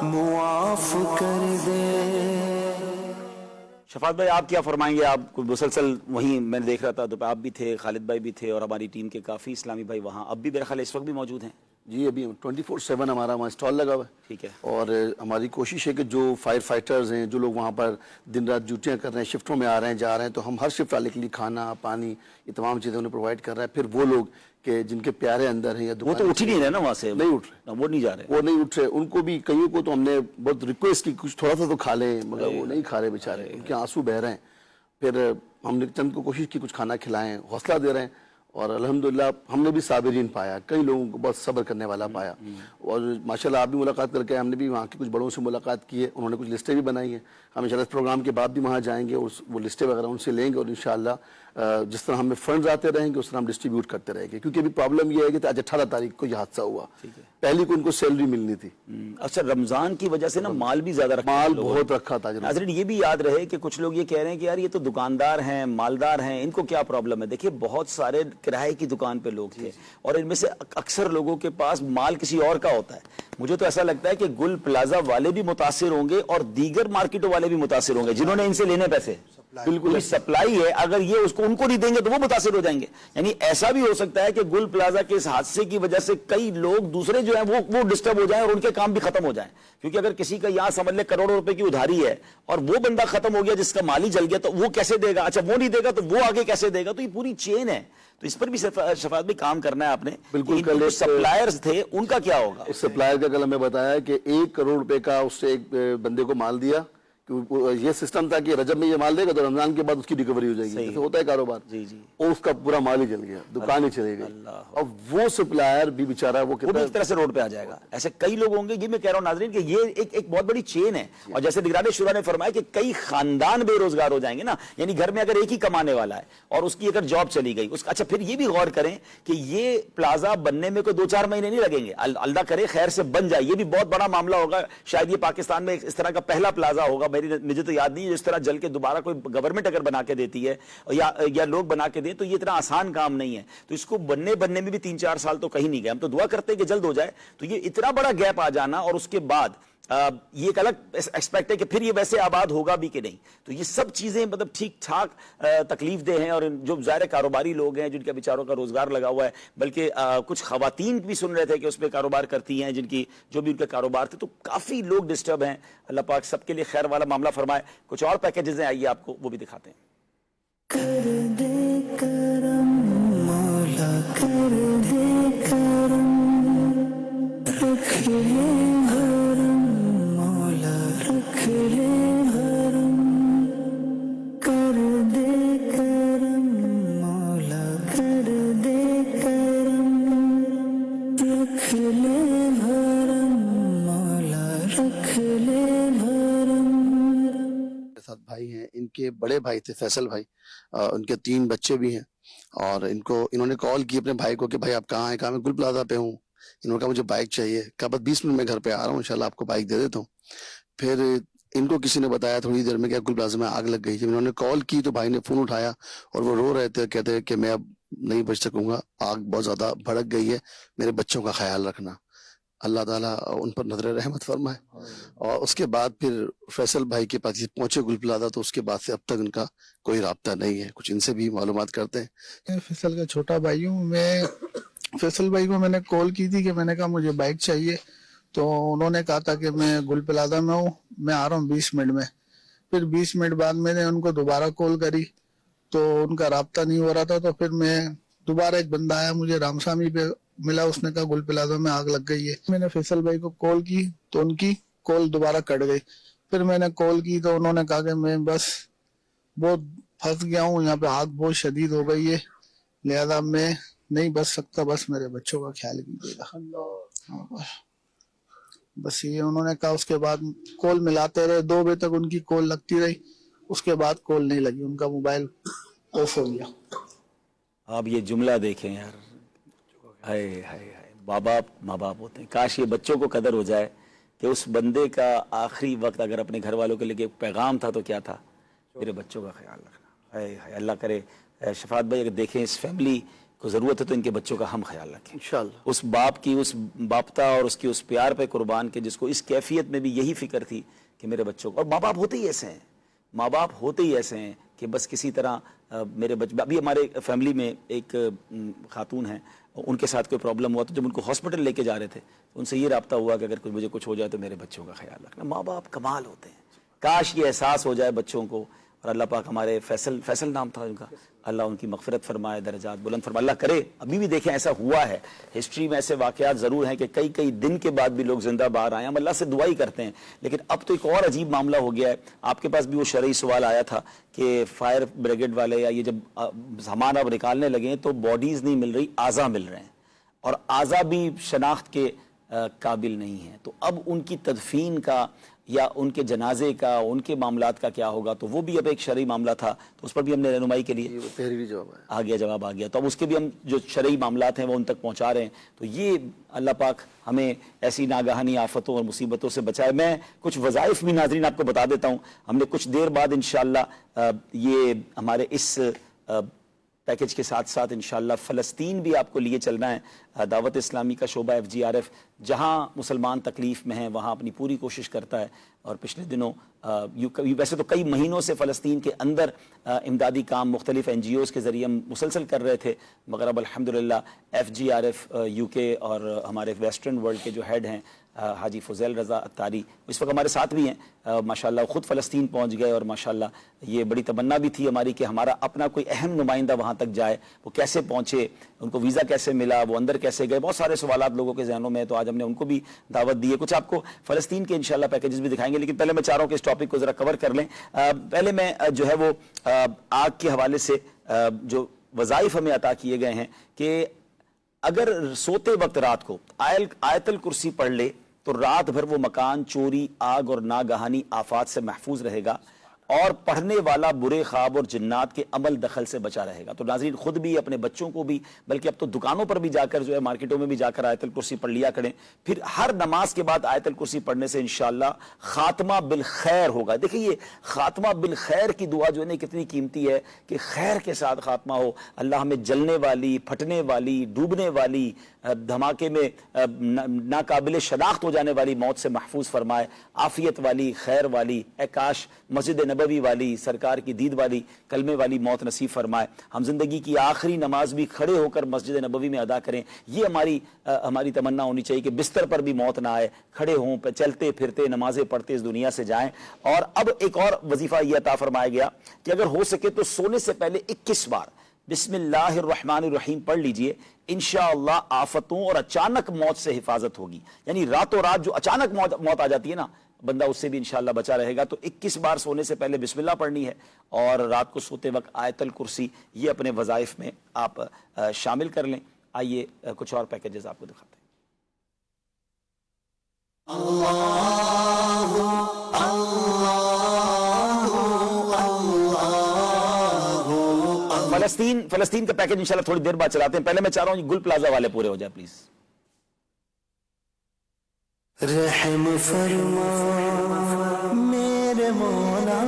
معاف کر دے.
شفاعت بھائی آپ کیا فرمائیں گے؟ آپ مسلسل وہیں میں نے دیکھ رہا تھا تو آپ بھی تھے، خالد بھائی بھی تھے، اور ہماری ٹیم کے کافی اسلامی بھائی وہاں اب بھی میرے خیال اس وقت بھی موجود ہیں.
جی ابھی 24/7 ہمارا وہاں اسٹال لگا ہوا ہے.
ٹھیک ہے. اور
ہماری کوشش ہے کہ جو فائر فائٹرز ہیں، جو لوگ وہاں پر دن رات ڈیوٹیاں کر رہے ہیں، شفٹوں میں آ رہے ہیں جا رہے ہیں، تو ہم ہر شفٹ والے کے لیے کھانا پانی یہ تمام چیزیں انہیں پرووائڈ کر رہے ہیں. پھر وہ لوگ کہ جن کے پیارے اندر ہیں یا
وہ تو اٹھ ہی نہیں رہے نا وہاں سے،
نہیں اٹھ رہے،
وہ نہیں جا رہے،
وہ نہیں اٹھ رہے. ان کو بھی کئیوں کو تو ہم نے بہت ریکویسٹ کی کچھ تھوڑا سا تو کھا لیں، مگر وہ نہیں کھا رہے بیچارے، ان کے آنسو بہہ رہے ہیں. پھر ہم نے چند کو کوشش کی کچھ کھانا کھلائیں، حوصلہ دے رہے ہیں، اور الحمدللہ ہم نے بھی صابرین پایا، کئی لوگوں کو بہت صبر کرنے والا پایا. اور ماشاءاللہ آپ بھی ملاقات کر کے، ہم نے بھی وہاں کے کچھ بڑوں سے ملاقات کی ہے، انہوں نے کچھ لسٹیں بھی بنائی ہیں. ہم انشاءاللہ اس پروگرام کے بعد بھی وہاں جائیں گے اور وہ لسٹیں وغیرہ ان سے لیں گے، اور انشاءاللہ جس طرح ہمیں فنڈز آتے رہیں گے اس طرح ہم ڈسٹریبیوٹ کرتے رہیں گے. کیونکہ ابھی پرابلم یہ ہے کہ آج 18 تاریخ کو یہ حادثہ ہوا، پہلی کو ان کو سیلری ملنی تھی.
اچھا، رمضان کی وجہ سے نا مال بھی زیادہ رکھا،
مال بہت رکھا تھا.
ناظرین یہ بھی یاد رہے کہ کچھ لوگ یہ کہہ رہے ہیں کہ یار یہ تو دکاندار ہیں، مالدار ہیں، ان کو کیا پرابلم ہے. دیکھیے بہت سارے کرائے کی دکان پہ لوگ تھے، اور ان میں سے اکثر لوگوں کے پاس مال کسی اور کا ہوتا ہے. مجھے تو ایسا لگتا ہے کہ گل پلازا والے بھی متاثر ہوں گے اور دیگر مارکیٹوں والے بھی متاثر ہوں گے جنہوں نے ان سے لینے پیسے. بالکل سپلائی ہے، اگر یہ اس کو ان کو نہیں دیں گے تو وہ متاثر ہو جائیں گے. یعنی ایسا بھی ہو سکتا ہے کہ گل پلازا کے اس حادثے کی وجہ سے کئی لوگ دوسرے جو ہیں وہ ڈسٹرب ہو جائیں اور ان کے کام بھی ختم ہو جائیں. کیونکہ اگر کسی کا یہاں سمجھ لے کروڑوں روپے کی ادھاری ہے اور وہ بندہ ختم ہو گیا جس کا مال ہی جل گیا، تو وہ کیسے دے گا؟ اچھا وہ نہیں دے گا تو وہ آگے کیسے دے گا؟ تو یہ پوری چین ہے، تو اس پر بھی شفاعت بھی کام کرنا ہے آپ نے. بالکل. سپلائرز تھے ان کا کیا ہوگا؟
اس سپلائر کا کل ہمیں بتایا کہ 1 کروڑ روپے کا اس سے ایک بندے کو مال دیا، یہ سسٹم تھا کہ رجب میں یہ مال دے گا تو رمضان کے بعد اس کی ریکوری ہو جائے گی، جیسے ہوتا ہے کاروبار. اور اس کا پورا مال ہی جل گیا، دکان ہی چلے گئی. اور وہ سپلائر بھی بیچارہ وہ بھی
ایک طرح سے روڈ پہ آ جائے گا. ایسے کئی لوگ ہوں گے. یہ میں کہہ رہا ہوں ناظرین کہ یہ ایک بہت بڑی چین ہے. اور جیسے نگران شورا نے فرمایا کہ کئی خاندان بے روزگار ہو جائیں گے نا. یعنی گھر میں اگر ایک ہی کمانے والا ہے اور اس کی اگر جاب چلی گئی، اچھا پھر یہ بھی غور کریں کہ یہ پلازا بننے میں کوئی 2-4 مہینے نہیں لگیں گے. اللہ کرے خیر سے بن جائے، یہ بھی بہت بڑا معاملہ ہوگا. شاید یہ پاکستان میں اس طرح کا پہلا پلازا ہوگا، مجھے تو یاد نہیں جس طرح جل کے دوبارہ کوئی گورنمنٹ اگر بنا کے دیتی ہے یا لوگ بنا کے دیں تو یہ اتنا آسان کام نہیں ہے. تو اس کو بننے میں بھی 3-4 سال تو کہیں نہیں گئے. ہم تو دعا کرتے ہیں کہ جلد ہو جائے. تو یہ اتنا بڑا گیپ آ جانا اور اس کے بعد یہ ایک الگ ایکسپیکٹ ہے کہ پھر یہ ویسے آباد ہوگا بھی کہ نہیں. تو یہ سب چیزیں مطلب ٹھیک ٹھاک تکلیف دہ ہیں. اور جو ظاہر کاروباری لوگ ہیں جن کے بیچاروں کا روزگار لگا ہوا ہے, بلکہ کچھ خواتین بھی سن رہے تھے کہ اس پہ کاروبار کرتی ہیں, جن کی جو بھی ان کے کاروبار تھے, تو کافی لوگ ڈسٹرب ہیں. اللہ پاک سب کے لیے خیر والا معاملہ فرمائے. کچھ اور پیکیجز ہیں, آئیے آپ کو وہ بھی دکھاتے ہیں.
کر دے کرم مولا کر دے کرم رکھ لے حرم مولا رکھ لے حرم کر دے کرم مولا کر دے کرم رکھ لے حرم مولا رکھ لے حرم.
ساتھ بھائی ہیں, ان کے بڑے بھائی تھے فیصل بھائی, ان کے 3 بچے بھی ہیں, اور انہوں نے کال کی اپنے بھائی کو کہ بھائی آپ کہاں ہیں؟ کہا میں گل پلازا پہ ہوں. انہوں نے کہا مجھے بائک چاہیے. کہا بس 20 منٹ میں گھر پہ آ رہا ہوں, انشاءاللہ آپ کو بائک دے دیتا ہوں. پھر ان کو کسی نے بتایا تھوڑی دیر میں کہ گل پلازا میں آگ لگ گئی. جب انہوں نے کال کی تو بھائی نے فون اٹھایا اور وہ رو رہے تھے, کہتے کہ میں اب نہیں بچ سکوں گا, آگ بہت زیادہ بھڑک گئی ہے, میرے بچوں کا خیال رکھنا. اللہ تعالیٰ ان پر نظر رحمت فرمائے. اور اس کے بعد پھر فیصل بھائی کے پاس پہنچے گل پلازا, تو اس کے بعد سے اب تک ان کا کوئی رابطہ نہیں ہے. کچھ ان سے بھی معلومات کرتے ہیں.
فیصل کا چھوٹا بھائی ہوں میں. فیصل بھائی کو میں نے کال کی تھی کہ میں نے کہا مجھے بائک چاہیے, تو انہوں نے کہا تھا کہ میں گل پلازا میں ہوں, میں آ رہا ہوں 20 منٹ میں. پھر 20 منٹ بعد میں نے ان کو دوبارہ کال کری تو ان کا رابطہ نہیں ہو رہا تھا. تو پھر میں دوبارہ ایک بندہ آیا مجھے رامسامی پہ ملا, اس نے کہا گل پلازا میں آگ لگ گئی ہے. میں نے فیصل بھائی کو کال کی تو ان کی کال دوبارہ کٹ گئی. پھر میں نے کال کی تو انہوں نے کہا کہ میں بس بہت پھنس گیا ہوں, یہاں پہ آگ بہت شدید ہو گئی ہے, لہذا میں نہیں بچ سکتا, بس میرے بچوں کا خیال کیجیے گا. بس یہ انہوں نے کہا. اس کے بعد کال ملاتے رہے, 2 بجے تک ان کی کال لگتی رہی, اس کے بعد کال نہیں لگی, ان کا موبائل آف ہو گیا.
آپ یہ جملہ دیکھیں یار, ہائے ہائے ہائے, ماں باپ ہوتے ہیں. کاش یہ بچوں کو قدر ہو جائے کہ اس بندے کا آخری وقت اگر اپنے گھر والوں کے لیے پیغام تھا تو کیا تھا, میرے بچوں کا خیال رکھنا. ہائے ہائے, اللہ کرے شفاعت بھائی اگر دیکھیں اس فیملی کو ضرورت ہے تو ان کے بچوں کا ہم خیال رکھیں انشاءاللہ. اس باپ کی اس باپتا اور اس کی اس پیار پہ قربان کے جس کو اس کیفیت میں بھی یہی فکر تھی کہ میرے بچوں کو. اور ماں باپ ہوتے ہی ایسے ہیں, ماں باپ ہوتے ہی ایسے ہیں کہ بس کسی طرح میرے بچے. ابھی ہمارے فیملی میں ایک خاتون ہیں, ان کے ساتھ کوئی پرابلم ہوا تو جب ان کو ہاسپٹل لے کے جا رہے تھے ان سے یہ رابطہ ہوا کہ اگر مجھے کچھ ہو جائے تو میرے بچوں کا خیال رکھنا. ماں باپ کمال ہوتے ہیں, کاش یہ احساس ہو جائے بچوں کو. اور اللہ پاک ہمارے فیصل نام تھا ان کا, اللہ ان کی مغفرت فرمائے, درجات بلند فرمائے. اللہ کرے ابھی بھی دیکھیں ایسا ہوا ہے, ہسٹری میں ایسے واقعات ضرور ہیں کہ کئی دن کے بعد بھی لوگ زندہ باہر آئے. ہم اللہ سے دعا ہی کرتے ہیں. لیکن اب تو ایک اور عجیب معاملہ ہو گیا ہے. آپ کے پاس بھی وہ شرعی سوال آیا تھا کہ فائر بریگیڈ والے یا یہ جب سامان اب نکالنے لگے تو باڈیز نہیں مل رہی, اعضا مل رہے ہیں, اور اعضا بھی شناخت کے قابل نہیں ہیں. تو اب ان کی تدفین کا یا ان کے جنازے کا, ان کے معاملات کا کیا ہوگا, تو وہ بھی اب ایک شرعی معاملہ تھا, تو اس پر بھی ہم نے رہنمائی کے لیے جواب آ گیا. تو اب اس کے بھی ہم جو شرعی معاملات ہیں وہ ان تک پہنچا رہے ہیں. تو یہ اللہ پاک ہمیں ایسی ناگہانی آفتوں اور مصیبتوں سے بچائے. میں کچھ وظائف بھی ناظرین آپ کو بتا دیتا ہوں. ہم نے کچھ دیر بعد انشاءاللہ یہ ہمارے اس پیکیج کے ساتھ ساتھ انشاءاللہ فلسطین بھی آپ کو لیے چلنا ہے. دعوت اسلامی کا شعبہ FGRF جہاں مسلمان تکلیف میں ہیں وہاں اپنی پوری کوشش کرتا ہے. اور پچھلے دنوں ویسے تو کئی مہینوں سے فلسطین کے اندر امدادی کام مختلف NGOs کے ذریعے ہم مسلسل کر رہے تھے, مگر اب الحمدللہ FGRF UK اور ہمارے ویسٹرن ورلڈ کے جو ہیڈ ہیں حاجی فضیل رضا اتاری اس وقت ہمارے ساتھ بھی ہیں, ماشاءاللہ خود فلسطین پہنچ گئے. اور ماشاءاللہ یہ بڑی تمنا بھی تھی ہماری کہ ہمارا اپنا کوئی اہم نمائندہ وہاں تک جائے. وہ کیسے پہنچے, ان کو ویزا کیسے ملا, وہ اندر کیسے گئے, بہت سارے سوالات لوگوں کے ذہنوں میں. تو آج ہم نے ان کو بھی دعوت دی ہے. کچھ آپ کو فلسطین کے انشاءاللہ پیکیجز بھی دکھائیں گے, لیکن پہلے میں چاہ رہا ہوں کہ اس ٹاپک کو ذرا کور کر لیں. پہلے میں جو ہے وہ آگ کے حوالے سے جو وظائف ہمیں عطا کیے گئے ہیں کہ اگر سوتے وقت رات کو آیت الکرسی پڑھ لے تو رات بھر وہ مکان چوری, آگ اور ناگہانی آفات سے محفوظ رہے گا. اور پڑھنے والا برے خواب اور جنات کے عمل دخل سے بچا رہے گا۔ تو ناظرین خود بھی اپنے بچوں کو بھی، بلکہ اب تو دکانوں پر بھی جا کر جو ہے مارکیٹوں میں بھی جا کر آیت الکرسی پڑھ لیا کریں، پھر ہر نماز کے بعد آیت الکرسی پڑھنے سے انشاءاللہ خاتمہ بالخیر ہوگا۔ دیکھیں یہ خاتمہ بالخیر کی دعا جو ہے نا کتنی قیمتی ہے کہ خیر کے ساتھ خاتمہ ہو۔ اللہ ہمیں جلنے والی، پھٹنے والی، ڈوبنے والی، دھماکے میں ناقابل شناخت ہو جانے والی موت سے محفوظ فرمائے، عافیت والی، خیر والی، اے کاش مسجد نبوی والی، سرکار کی دید والی، کلمے والی موت نصیب فرمائے۔ ہم زندگی کی آخری نماز بھی کھڑے ہو کر مسجد نبوی میں ادا کریں، یہ ہماری تمنا ہونی چاہیے کہ بستر پر بھی موت نہ آئے، کھڑے ہوں، چلتے پھرتے نمازیں پڑھتے اس دنیا سے جائیں۔ اور اب ایک اور وظیفہ یہ عطا فرمایا گیا کہ اگر ہو سکے تو سونے سے پہلے 21 بار بسم اللہ الرحمن الرحیم پڑھ لیجئے، انشاءاللہ آفتوں اور اچانک موت سے حفاظت ہوگی۔ یعنی راتوں رات جو اچانک موت آ جاتی ہے نا، بندہ اس سے بھی انشاءاللہ بچا رہے گا۔ تو 21 بار سونے سے پہلے بسم اللہ پڑھنی ہے، اور رات کو سوتے وقت آیت الکرسی، یہ اپنے وظائف میں آپ شامل کر لیں۔ آئیے کچھ اور پیکیجز آپ کو دکھاتے ہیں۔ فلسطین کا پیکیج انشاءاللہ تھوڑی دیر بعد چلاتے ہیں۔ پہلے میں چاہ رہا ہوں گل پلازا والے پورے ہو جائے پلیز۔
رحم فرما میرے مولا،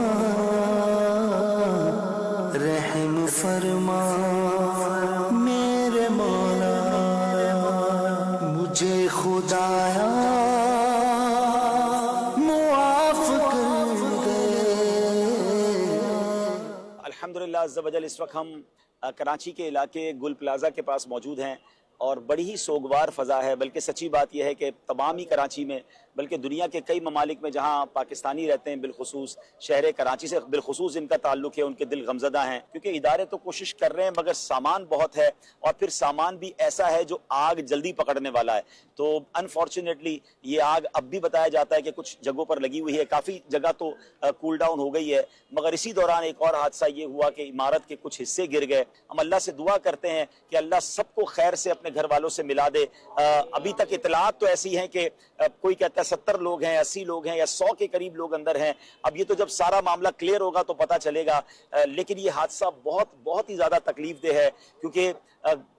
رحم فرما میرے مولا، مجھے خدایا معاف کر دے۔
الحمدللہ عز و جل اس وقت ہم کراچی کے علاقے گل پلازا کے پاس موجود ہیں، اور بڑی ہی سوگوار فضا ہے۔ بلکہ سچی بات یہ ہے کہ تمام ہی کراچی میں، بلکہ دنیا کے کئی ممالک میں جہاں پاکستانی رہتے ہیں، بالخصوص شہر کراچی سے بالخصوص ان کا تعلق ہے، ان کے دل غمزدہ ہیں، کیونکہ ادارے تو کوشش کر رہے ہیں مگر سامان بہت ہے، اور پھر سامان بھی ایسا ہے جو آگ جلدی پکڑنے والا ہے۔ تو انفارچونیٹلی یہ آگ اب بھی بتایا جاتا ہے کہ کچھ جگہوں پر لگی ہوئی ہے، کافی جگہ تو کول ڈاؤن ہو گئی ہے، مگر اسی دوران ایک اور حادثہ یہ ہوا کہ عمارت کے کچھ حصے گر گئے۔ ہم اللہ سے دعا کرتے ہیں کہ اللہ سب کو خیر سے اپنے گھر والوں سے ملا دے۔ ابھی تک اطلاعات تو ایسی ہیں کہ کوئی کہتا ہے 70 لوگ ہیں، 80 لوگ ہیں، یا 100 کے قریب لوگ اندر ہیں۔ اب یہ تو جب سارا معاملہ کلیئر ہوگا تو پتہ چلے گا، لیکن یہ حادثہ بہت ہی زیادہ تکلیف دہ ہے، کیونکہ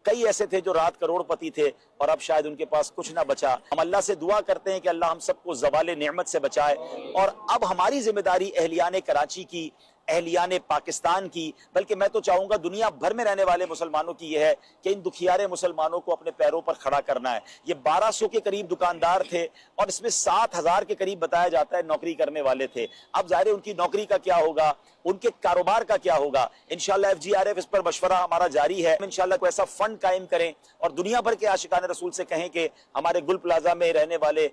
کئی ایسے تھے جو رات کروڑ پتی تھے اور اب شاید ان کے پاس کچھ نہ بچا۔ ہم اللہ سے دعا کرتے ہیں کہ اللہ ہم سب کو زوال نعمت سے بچائے، اور اب ہماری ذمہ داری اہلیان کراچی کی، اہلیان پاکستان کی، بلکہ میں تو چاہوں گا دنیا بھر میں رہنے والے مسلمانوں کی یہ ہے کہ ان دکھیارے مسلمانوں کو اپنے پیروں پر کھڑا کرنا ہے۔ یہ 1200 کے قریب دکاندار تھے، اور اس میں 7000 کے قریب بتایا جاتا ہے نوکری کرنے والے تھے۔ اب ظاہر ہے ان کی نوکری کا کیا ہوگا، ان کے کاروبار کا کیا ہوگا۔ انشاءاللہ FGRF اس پر مشورہ ہمارا جاری ہے۔ انشاءاللہ کوئی ایسا فنڈ قائم کریں اور دنیا بھر کے عاشقان رسول سے کہیں کہ ہمارے گل پلازا میں رہنے والے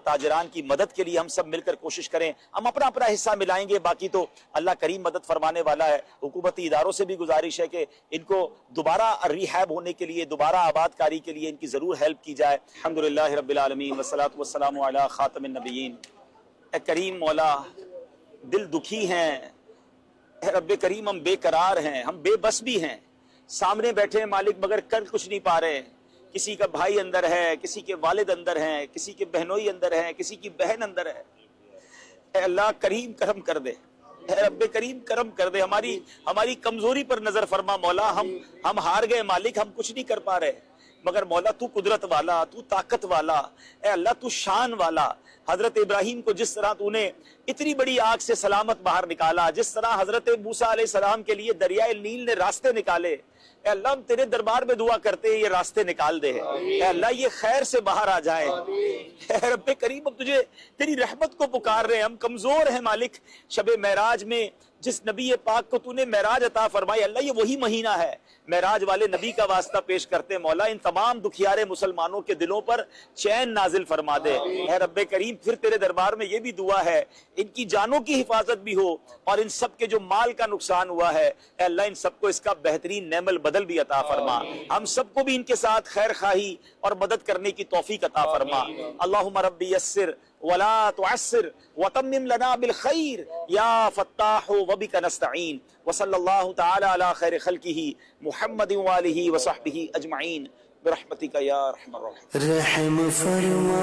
تاجران کی مدد کے لیے ہم سب مل کر کوشش کریں۔ ہم اپنا حصہ ملائیں گے، باقی تو اللہ کریم مدد فرمانے والا ہے۔ حکومتی اداروں سے بھی گزارش ہے کہ ان کو دوبارہ ریہیب ہونے کے لیے، دوبارہ آباد کاری کے لیے ان کی ضرور ہیلپ کی جائے۔ الحمدللہ رب العالمین والصلاة والسلام علی خاتم النبیین۔ اے کریم مولا، دل دکھی ہیں، اے رب کریم ہم بے قرار ہیں، ہم بے بس بھی ہیں، سامنے بیٹھے ہیں مالک مگر کر کچھ نہیں پا رہے۔ کسی کا بھائی اندر ہے، کسی کے والد اندر ہیں، کسی کے بہنوئی اندر ہیں، کسی کی بہن اندر ہے۔ اے اللہ کریم کرم کر دے، اے رب کریم کرم کر دے، ہماری کمزوری پر نظر فرما مولا۔ ہم ہار گئے مالک، ہم کچھ نہیں کر پا رہے، مگر مولا تو قدرت والا، تو طاقت والا، اے اللہ تو شان والا۔ حضرت ابراہیم کو جس طرح تو نے اتنی بڑی آگ سے سلامت باہر نکالا، جس طرح حضرت موسیٰ علیہ السلام کے لیے دریائے نیل نے راستے نکالے، اے اللہ ہم تیرے دربار میں دعا کرتے ہیں یہ راستے نکال دے، اے اللہ یہ خیر سے باہر آ جائیں۔ اے رب کریم اب تجھے تیری رحمت کو پکار رہے ہیں، ہم کمزور ہیں مالک۔ شب معراج میں جس نبی پاک کو تو نے معراج عطا فرمائی، اللہ یہ وہی مہینہ ہے، معراج والے نبی کا واسطہ پیش کرتے مولا ان تمام دکھیارے مسلمانوں کے دلوں پر چین نازل فرما دے۔ اے رب کریم پھر تیرے دربار میں یہ بھی دعا ہے ان کی جانوں کی حفاظت بھی ہو، اور ان سب کے جو مال کا نقصان ہوا ہے اے اللہ ان سب کو اس کا بہترین نعم البدل بھی عطا فرما، ہم سب کو بھی ان کے ساتھ خیر خواہی اور مدد کرنے کی توفیق عطا فرما۔ اللہم ربی یسر ولا تعسر وتمم لنا بالخیر یا فتاح وبک نستعین، وصلی اللہ تعالی علی خیر خلقہ محمد وآلہ وصحبہ اجمعین برحمتک یا ارحم الراحمین۔
رحم فرما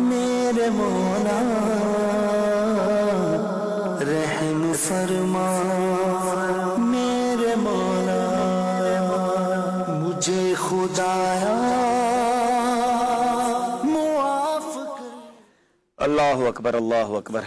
میرے مولا، رحم فرما میرے مولا مجھے خدایا معاف کر.
اللہ اکبر اللہ اکبر.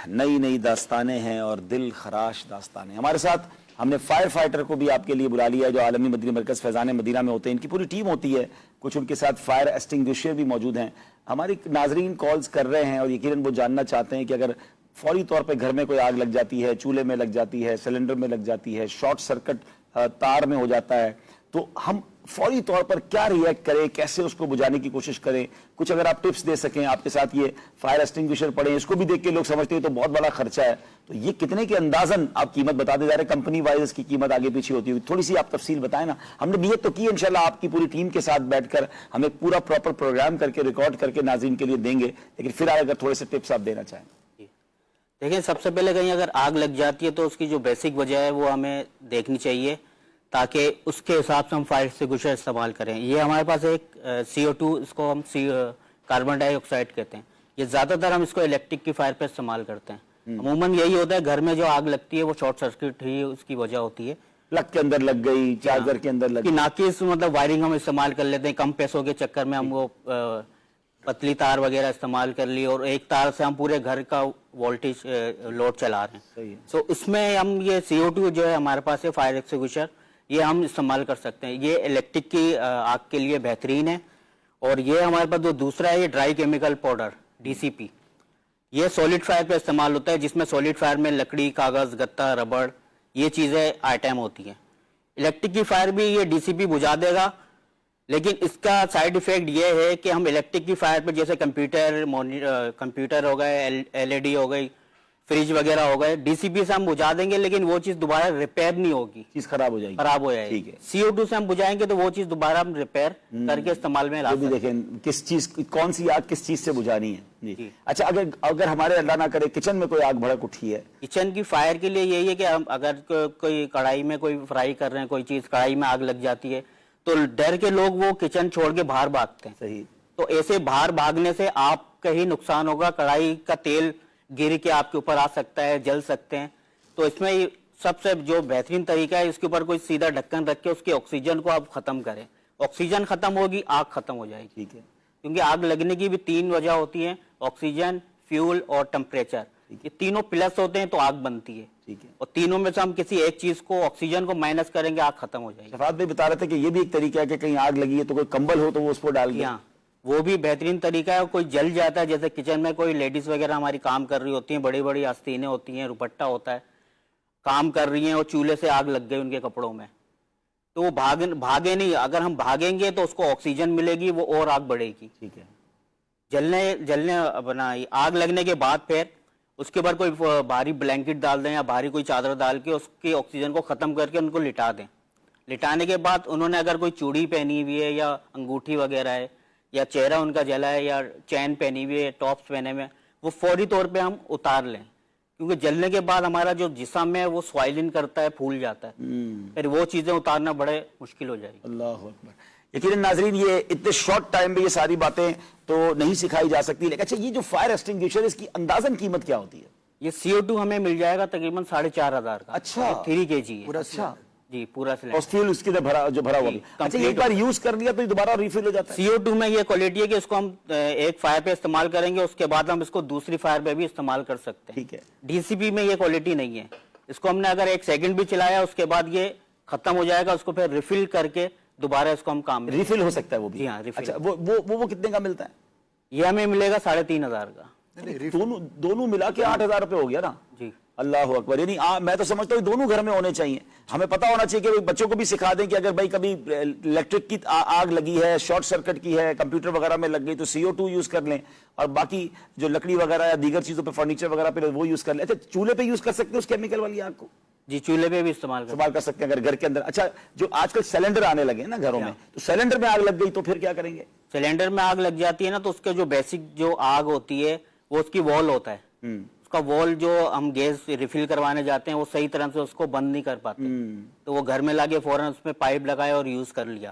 نئی نئی داستانیں ہیں اور دل خراش داستانیں. ہمارے ساتھ ہم نے فائر فائٹر کو بھی آپ کے لیے بلا لیا ہے جو عالمی مدنی مرکز فیضان مدینہ میں ہوتے ہیں. ان کی پوری ٹیم ہوتی ہے, کچھ ان کے ساتھ فائر ایکسٹنگوشر بھی موجود ہیں. ہماری ناظرین کالز کر رہے ہیں اور یقیناً وہ جاننا چاہتے ہیں کہ اگر فوری طور پہ گھر میں کوئی آگ لگ جاتی ہے, چولہے میں لگ جاتی ہے, سلنڈر میں لگ جاتی ہے, شارٹ سرکٹ تار میں ہو جاتا ہے, تو ہم فوری طور پر کیا ریئیکٹ کریں, کیسے اس کو بجھانے کی کوشش کریں. کچھ اگر آپ ٹپس دے سکیں. آپ کے ساتھ یہ فائر ایکسٹنگوشر پڑے, اس کو بھی دیکھ کے لوگ سمجھتے ہیں تو بہت بڑا خرچہ ہے, تو یہ کتنے کے اندازاً آپ قیمت بتا دے جا رہے ہیں, کمپنی وائز اس کی قیمت آگے پیچھے ہوتی ہے, تھوڑی سی آپ تفصیل بتائیں نا. ہم نے نیت تو کی انشاءاللہ آپ کی پوری ٹیم کے ساتھ بیٹھ کر ہم ایک پورا پراپر پروگرام کر کے ریکارڈ کر کے ناظرین کے لیے دیں گے, لیکن پھر اگر تھوڑے سے ٹپس آپ دینا چاہیں.
دیکھیں, سب سے پہلے کہیں اگر آگ لگ جاتی ہے تو اس کی جو بیسک وجہ ہے وہ ہمیں دیکھنی چاہیے تاکہ اس کے حساب سے ہم فائر ایکسٹنگوشر استعمال کریں. یہ ہمارے پاس ایک CO2, اس کو ہم کاربن ڈائی آکسائڈ کہتے ہیں. یہ زیادہ تر ہم اس کو الیکٹرک کی فائر پہ استعمال کرتے ہیں. عموماً یہی ہوتا ہے گھر میں جو آگ لگتی ہے وہ شارٹ سرکٹ ہی اس کی وجہ ہوتی ہے.
پلگ کے اندر لگ گئی, چارجر کے اندر لگ گئی,
ناقص مطلب وائرنگ ہم استعمال کر لیتے ہیں, کم پیسوں کے چکر میں ہم وہ پتلی تار وغیرہ استعمال کر لی اور ایک تار سے ہم پورے گھر کا وولٹیج لوڈ چلا رہے ہیں. تو اس میں ہم یہ CO2 جو ہے ہمارے پاس ہے فائر ایکسٹنگوشر, یہ ہم استعمال کر سکتے ہیں. یہ الیکٹرک کی آگ کے لیے بہترین ہے. اور یہ ہمارے پاس جو دوسرا ہے یہ ڈرائی کیمیکل پاؤڈر DCP, یہ سولڈ فائر پہ استعمال ہوتا ہے, جس میں سولڈ فائر میں لکڑی, کاغذ, گتا, ربڑ, یہ چیزیں آئٹم ہوتی ہیں. الیکٹرک کی فائر بھی یہ DCP بجھا دے گا, لیکن اس کا سائیڈ ایفیکٹ یہ ہے کہ ہم الیکٹرک کی فائر پہ جیسے کمپیوٹر ہو گئے, LED ہو گئی, فریج وغیرہ ہو گئے, DCP سے ہم بجھا دیں گے لیکن وہ چیز دوبارہ ریپیئر نہیں ہوگی,
چیز خراب ہو جائے گی.
CO2 سے ہم بجھائیں گے تو وہ چیز دوبارہ ہم ریپیئر کر کے استعمال میں لا سکتے ہیں.
دیکھیں کس چیز, کون سی آگ کس چیز سے بجھانی ہے. جی اچھا, اگر ہمارے اللہ نہ کرے کچن میں کوئی آگ بھڑک اٹھی ہے,
کچن کی فائر کے لیے یہی ہے کہ ہم اگر کوئی کڑھائی میں کوئی فرائی کر رہے ہیں, کوئی چیز کڑھائی میں آگ لگ جاتی ہے تو ڈر کے لوگ وہ کچن چھوڑ کے باہر بھاگتے ہیں.
صحیح.
تو ایسے باہر بھاگنے سے آپ کا ہی نقصان ہوگا, کڑھائی کا تیل گر کے آپ کے اوپر آ سکتا ہے, جل سکتے ہیں. تو اس میں سب سے جو بہترین طریقہ ہے اس کے اوپر کوئی سیدھا ڈھکن رکھ کے اس کے آکسیجن کو آپ ختم کریں. آکسیجن ختم ہوگی, آگ ختم ہو جائے گی.
ٹھیک ہے.
کیونکہ آگ لگنے کی بھی 3 وجہ ہوتی ہیں, آکسیجن, فیول اور ٹمپریچر. یہ تینوں پلس ہوتے ہیں تو آگ بنتی ہے.
ٹھیک ہے.
اور تینوں میں سے ہم کسی ایک چیز کو, آکسیجن کو مائنس کریں گے, آگ ختم ہو جائے گی.
شفاعت بھائی بتا رہے تھے کہ یہ بھی ایک طریقہ ہے کہ کہیں آگ لگی ہے تو کوئی کمبل ہو تو وہ اس کو ڈال دیں.
وہ بھی بہترین طریقہ ہے. کوئی جل جاتا ہے, جیسے کچن میں کوئی لیڈیز وغیرہ ہماری کام کر رہی ہوتی ہیں, بڑی بڑی آستینیں ہوتی ہیں, دوپٹہ ہوتا ہے, کام کر رہی ہیں اور چولہے سے آگ لگ گئی ان کے کپڑوں میں, تو وہ بھاگے نہیں. اگر ہم بھاگیں گے تو اس کو آکسیجن ملے گی, وہ اور آگ بڑھے گی.
ٹھیک ہے.
جلنے اپنا آگ لگنے کے بعد پھر اس کے اوپر کوئی بھاری بلینکٹ ڈال دیں یا بھاری کوئی چادر ڈال کے اس کی آکسیجن کو ختم کر کے ان کو لٹا دیں. لٹانے کے بعد انہوں نے اگر کوئی چوڑی پہنی ہوئی ہے یا انگوٹھی وغیرہ ہے یا چہرہ ان کا جلا ہے یا چین پہنی ہوئی ہے, ٹاپس پہنے ہوئے, وہ فوری طور پہ ہم اتار لیں. کیونکہ جلنے کے بعد ہمارا جو جسم ہے وہ سوائلن کرتا ہے, پھول جاتا ہے, پھر وہ چیزیں اتارنا بڑے مشکل ہو جائے گی.
اللہ اکبر. یقیناً ناظرین یہ اتنے شارٹ ٹائم میں یہ ساری باتیں تو نہیں سکھائی جا سکتی, لیکن اچھا یہ جو فائر ایکسٹنگوشر ہے اس کی اندازاً قیمت کیا ہوتی ہے؟
یہ CO2 ہمیں مل جائے گا تقریباً 4,500 کا.
اچھا,
3 kg ہے.
اچھا
جی, پورا
اور فیول اس کے جو بھرا ہوا. اچھا, ایک بار یوز کر لیا تو دوبارہ ریفل ہو جاتا ہے.
CO2 میں یہ کوالٹی ہے کہ اس کو ہم ایک فائر پہ استعمال کریں گے, اس کے بعد ہم اس کو دوسری فائر پہ بھی استعمال کر سکتے ہیں.
ٹھیک ہے.
DCP میں یہ کوالٹی نہیں ہے. اس کو ہم نے اگر 1 سیکنڈ بھی چلایا اس کے بعد یہ ختم ہو جائے گا, اس کو پھر ریفل کر کے دوبارہ اس کو ہم کام
ریفل ہو سکتا ہے وہ بھی.
جی ہاں, ریفل.
اچھا, وہ کتنے کا ملتا ہے؟
یہ ہمیں ملے گا 3,500 کا.
دونوں ملا کے 8,000 روپے ہو گیا نا.
جی.
اللہ اکبر. یعنی میں تو سمجھتا ہوں دونوں گھر میں ہونے چاہیے. ہمیں پتا ہونا چاہیے کہ بچوں کو بھی سکھا دیں کہ اگر بھائی کبھی الیکٹرک کی آگ لگی ہے, شارٹ سرکٹ کی ہے, کمپیوٹر وغیرہ میں لگ گئی تو CO2 یوز کر لیں, اور باقی جو لکڑی وغیرہ یا دیگر چیزوں پہ, فرنیچر وغیرہ پہ وہ یوز کر لیں. اچھا, چولہے پہ یوز کر سکتے ہیں اس کیمیکل والی آگ کو؟
جی, چولہے پہ بھی استعمال
کر سکتے ہیں اگر گھر کے اندر. اچھا, جو آج کل سلنڈر آنے لگے ہیں نا گھروں میں, تو سلنڈر میں آگ لگ گئی تو پھر کیا کریں گے؟
سلنڈر میں آگ لگ جاتی ہے نا تو اس کے جو بیسک جو آگ ہوتی ہے وہ اس کی وال ہوتا ہے. اس کا وال جو ہم گیس ریفل کروانے جاتے ہیں وہ صحیح طرح سے اس کو بند نہیں کر پاتے, تو وہ گھر میں لا کے فوراً اس میں پائپ لگائے اور یوز کر لیا.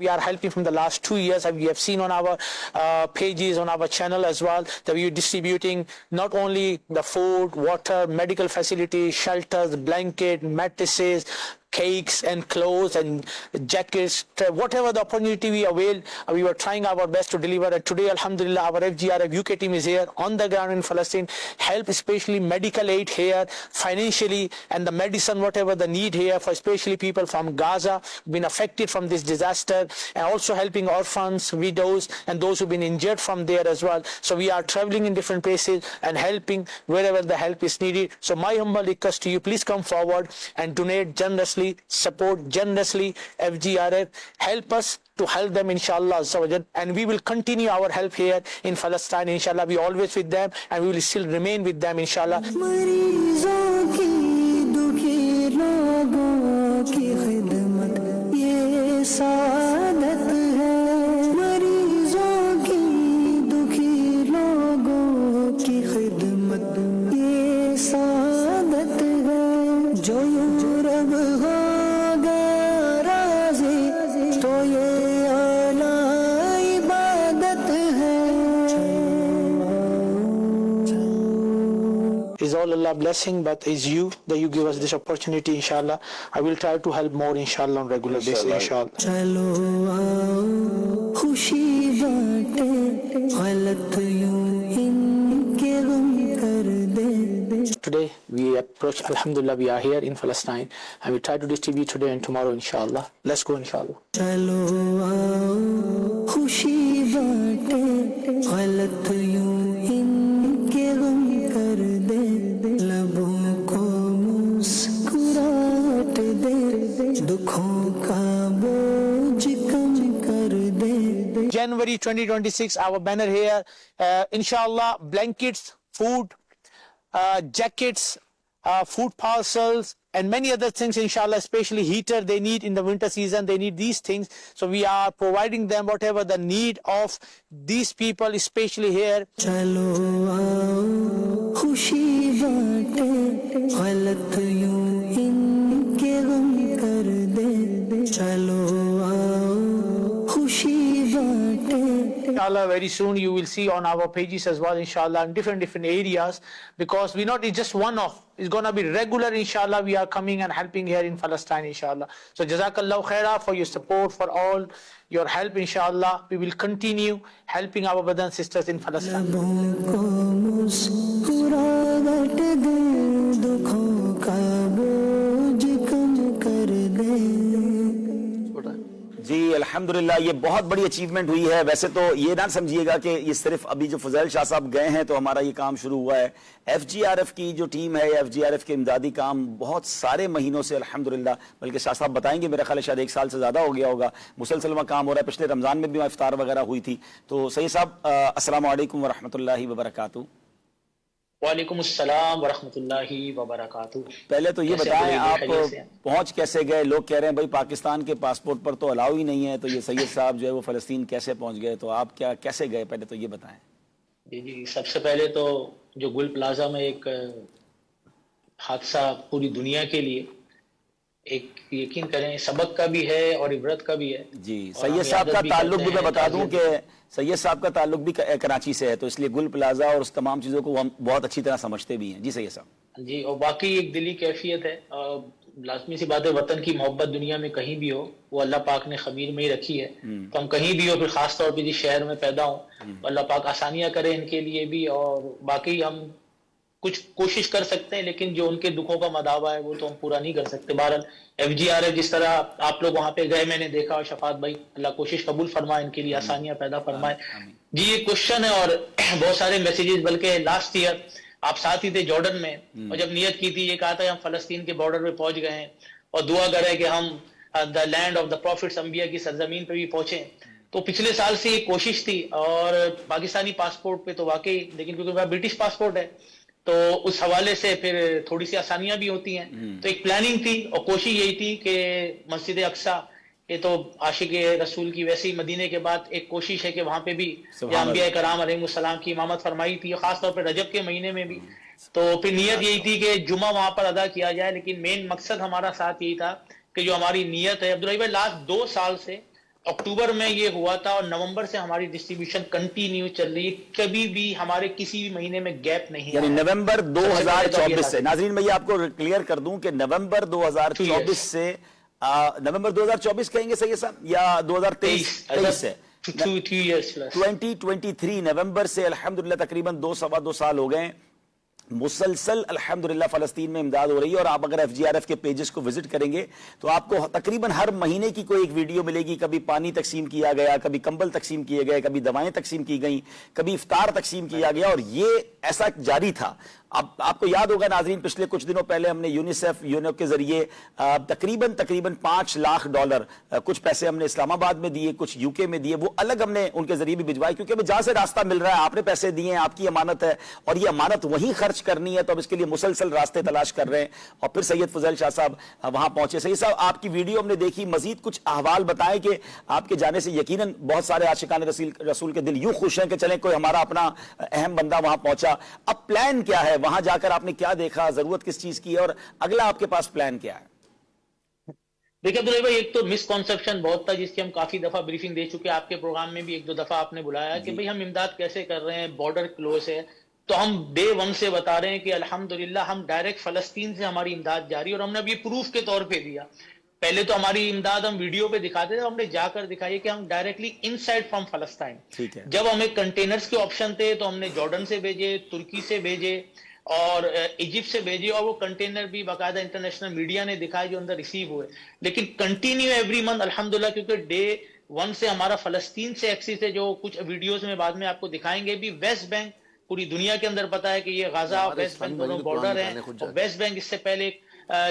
We are helping from the last 2 years. We have seen on our pages, on our channel as well, that we are distributing not only the food, water, medical facilities, shelters, blanket, mattresses, cakes and clothes and jackets, whatever the opportunity we availed, we were trying our best to deliver. And today, alhamdulillah, our FGRF UK team is here on the ground in Palestine, help especially medical aid here, financially, and the medicine, whatever the need here for especially people from Gaza, been affected from this disaster, and also helping orphans, widows, and those who've been injured from there as well. So we are traveling in different places and helping wherever the help is needed. So my humble request to you, please come forward and donate generously, support generously FGRF, help us to help them inshallah, and we will continue our help here in Palestine inshallah. We always with them and we will still remain with them inshallah. Is all Allah blessing, but is you that you give us this opportunity inshallah. I will try to help more inshallah on regular basis inshallah. Today we approach, alhamdulillah, we are here in Palestine and we try to distribute today and tomorrow inshallah. Let's go inshallah. January 2026, our banner here, inshallah, blankets, food, jackets, food parcels, and many other things inshallah, especially heater they need in the winter season, they need these things. So we are providing them whatever the need of these people, especially here. Inshallah, very soon you will see on our pages as well, inshallah, in different areas, because we're not, it's just one-off. It's going to be regular, inshallah. We are coming and helping here in Palestine, inshallah. So Jazakallah khaira for your support, for all your help, inshallah. We will continue helping our brothers and sisters in Palestine.
جی الحمدللہ یہ بہت بڑی achievement ہوئی ہے. ویسے تو یہ نہ سمجھیے گا کہ یہ صرف ابھی جو فضیل شاہ صاحب گئے ہیں تو ہمارا یہ کام شروع ہوا ہے. ایف جی آر ایف کی جو ٹیم ہے, ایف جی آر ایف کے امدادی کام بہت سارے مہینوں سے الحمدللہ, بلکہ شاہ صاحب بتائیں گے, میرا خیال ہے شاید 1 سال سے زیادہ ہو گیا ہوگا, مسلسل وہاں کام ہو رہا ہے. پچھلے رمضان میں بھی وہاں افطار وغیرہ ہوئی تھی. تو سید صاحب السلام علیکم ورحمۃ اللہ وبرکاتہ.
وعلیکم السلام ورحمۃ اللہ وبرکاتہ.
پہلے تو یہ بتائیں آپ پہنچ کیسے گئے؟ لوگ کہہ رہے ہیں بھائی پاکستان کے پاسپورٹ پر تو الاؤ ہی نہیں ہے, تو یہ سید صاحب جو ہے وہ فلسطین کیسے پہنچ گئے؟ تو آپ کیسے گئے پہلے تو یہ بتائیں.
جی سب سے پہلے تو جو گل پلازا میں ایک حادثہ پوری دنیا کے لیے ایک یقین کریں سبق کا بھی ہے اور عبرت کا بھی ہے.
جی سید صاحب کا تعلق بھی میں بتا دوں کہ سید صاحب کا تعلق بھی کراچی سے ہے, تو اس لیے گل پلازا اور اس تمام چیزوں کو ہم بہت اچھی طرح سمجھتے بھی ہیں. جی سید صاحب.
جی اور باقی ایک دلی کیفیت ہے, لازمی سی بات ہے, وطن کی محبت دنیا میں کہیں بھی ہو وہ اللہ پاک نے خمیر میں ہی رکھی ہے. تو ہم کہیں بھی ہو, پھر خاص طور پہ جس شہر میں پیدا ہوں, اللہ پاک آسانیاں کرے ان کے لیے بھی, اور باقی ہم کچھ کوشش کر سکتے ہیں لیکن جو ان کے دکھوں کا مداوع ہے وہ تو ہم پورا نہیں کر سکتے. بہرحال ایف جی آر ہے, جس طرح آپ لوگ وہاں پہ گئے میں نے دیکھا, اور شفاعت بھائی اللہ کوشش قبول فرمائے, ان کے لیے آسانیاں پیدا فرمائے. جی یہ کوشچن ہے اور بہت سارے میسیجز, بلکہ لاسٹ ایئر آپ ساتھ ہی تھے جارڈن میں, اور جب نیت کی تھی یہ کہا تھا ہم فلسطین کے بارڈر پہ پہنچ گئے ہیں اور دعا کرے کہ ہم دا لینڈ آف دا پروفٹس انبیاء کی سرزمین پہ بھی پہنچیں. تو پچھلے سال سے یہ کوشش تھی, اور پاکستانی پاسپورٹ پہ تو واقعی, لیکن کیونکہ میرا برٹش پاسپورٹ ہے تو اس حوالے سے پھر تھوڑی سی آسانیاں بھی ہوتی ہیں. تو ایک پلاننگ تھی اور کوشش یہی تھی کہ مسجد اقصیٰ, یہ تو عاشق رسول کی ویسے ہی مدینے کے بعد ایک کوشش ہے کہ وہاں پہ بھی انبیاء کرام علیہ السلام کی امامت فرمائی تھی, خاص طور پہ رجب کے مہینے میں بھی. تو پھر نیت یہی تھی کہ جمعہ وہاں پر ادا کیا جائے, لیکن مین مقصد ہمارا ساتھ یہی تھا کہ جو ہماری نیت ہے, عبدالرحیم بھائی لاسٹ 2 سال سے اکتوبر میں یہ ہوا تھا اور نومبر سے ہماری ڈسٹریبیوشن کنٹینیو چل رہی ہے, کبھی بھی ہمارے کسی بھی مہینے میں گیپ نہیں,
یعنی نومبر 2024 سے. ناظرین میں یہ آپ کو کلیئر کر دوں کہ نومبر 2024 سے, نومبر 2024 کہیں گے سید صاحب یا 2023 سے 2023 نومبر سے الحمدللہ تقریباً 2 سال ہو گئے مسلسل الحمدللہ فلسطین میں امداد ہو رہی ہے. اور آپ اگر ایف جی آر ایف کے پیجز کو وزٹ کریں گے تو آپ کو تقریباً ہر مہینے کی کوئی ایک ویڈیو ملے گی. کبھی پانی تقسیم کیا گیا, کبھی کمبل تقسیم کیے گئے, کبھی دوائیں تقسیم کی گئیں, کبھی افطار تقسیم کیا گیا, اور یہ ایسا جاری تھا. اب آپ کو یاد ہوگا ناظرین, پچھلے کچھ دنوں پہلے ہم نے یونیسیف کے ذریعے تقریباً $5 لاکھ کچھ پیسے ہم نے اسلام آباد میں دیے, کچھ یو کے میں دیے, وہ الگ ہم نے ان کے ذریعے بھی بھجوائے, کیونکہ جہاں سے راستہ مل رہا ہے آپ نے پیسے دیے ہیں, آپ کی امانت ہے, اور یہ امانت وہیں خرچ کرنی ہے, تو اب اس کے لیے مسلسل راستے تلاش کر رہے ہیں. اور پھر سید فضیل شاہ صاحب وہاں پہنچے. سید صاحب آپ کی ویڈیو ہم نے دیکھی, مزید کچھ احوال بتائیں کہ آپ کے جانے سے یقیناً بہت سارے عاشقان رسول کے دل یوں خوش ہیں کہ چلیں کوئی ہمارا اپنا اہم بندہ وہاں پہنچا. اب پلان کیا ہے وہاں جا کر, آپ نے کیا دیکھا, ضرورت کس چیز کی, اور اگلا آپ کے پاس پلان کیا ہے؟
دیکھیں عبداللہ بھائی, ایک تو مسکنسپشن بہت تھا جس کی ہم کافی دفعہ بریفنگ دے چکے, آپ کے پروگرام میں بھی 1-2 دفعہ آپ نے بلایا کہ بھئی ہم امداد کیسے کر رہے ہیں, بارڈر کلوز ہے. تو ہم ڈے 1 سے بتا رہے ہیں کہ الحمدللہ ہم ڈائریکٹ فلسطین سے ہماری امداد جاری, اور ہم نے اب یہ پروف کے طور پہ دیا. پہلے تو ہماری امداد ہم ویڈیو پہ دکھاتے تھے, ہم نے جا کر دکھائی کہ ہم ڈائریکٹلی ان سائڈ فرام فلسطین. جب ہمیں کنٹینرز کے آپشن تھے تو ہم نے جارڈن سے بھیجے, ترکی سے بھیجے اور ایجپٹ سے بھیجے, اور وہ کنٹینر بھی باقاعدہ انٹرنیشنل میڈیا نے دکھائے جو اندر ریسیو ہوئے. لیکن کنٹینیو ایوری منتھ الحمدللہ, کیونکہ ڈے 1 سے ہمارا فلسطین سے ایکسس ہے, جو کچھ ویڈیوز میں بعد میں آپ کو دکھائیں گے بھی. ویسٹ بینک پوری دنیا کے اندر پتا ہے کہ یہ غزہ اور ویسٹ بینک دونوں بارڈر ہیں, اور ویسٹ بینک اس سے پہلے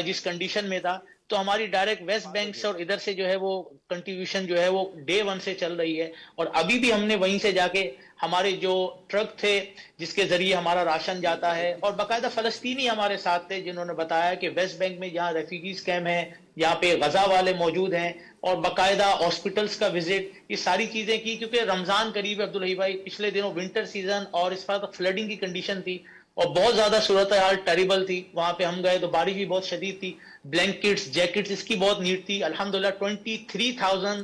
جس کنڈیشن میں تھا, تو ہماری ڈائریکٹ ویسٹ بینک سے اور ادھر سے جو ہے وہ کنٹریبیوشن جو ہے وہ ڈے 1 سے چل رہی ہے. اور ابھی بھی ہم نے وہیں سے جا کے ہمارے جو ٹرک تھے جس کے ذریعے ہمارا راشن جاتا ہے, اور باقاعدہ فلسطینی ہمارے ساتھ تھے جنہوں نے بتایا کہ ویسٹ بینک میں جہاں ریفیوجیز کیمپ ہیں, یہاں پہ غزہ والے موجود ہیں, اور باقاعدہ ہاسپٹلس کا وزٹ, یہ ساری چیزیں کی. کیونکہ رمضان قریب ہے عبدالحی بھائی, پچھلے دنوں ونٹر سیزن اور اس وقت فلڈنگ کی کنڈیشن تھی, اور بہت زیادہ صورتحال ٹیریبل تھی. وہاں پہ ہم گئے تو بارش بھی بہت شدید تھی, بلینکٹس, جیکٹس اس کی بہت نیڈ تھی. الحمدللہ 23,000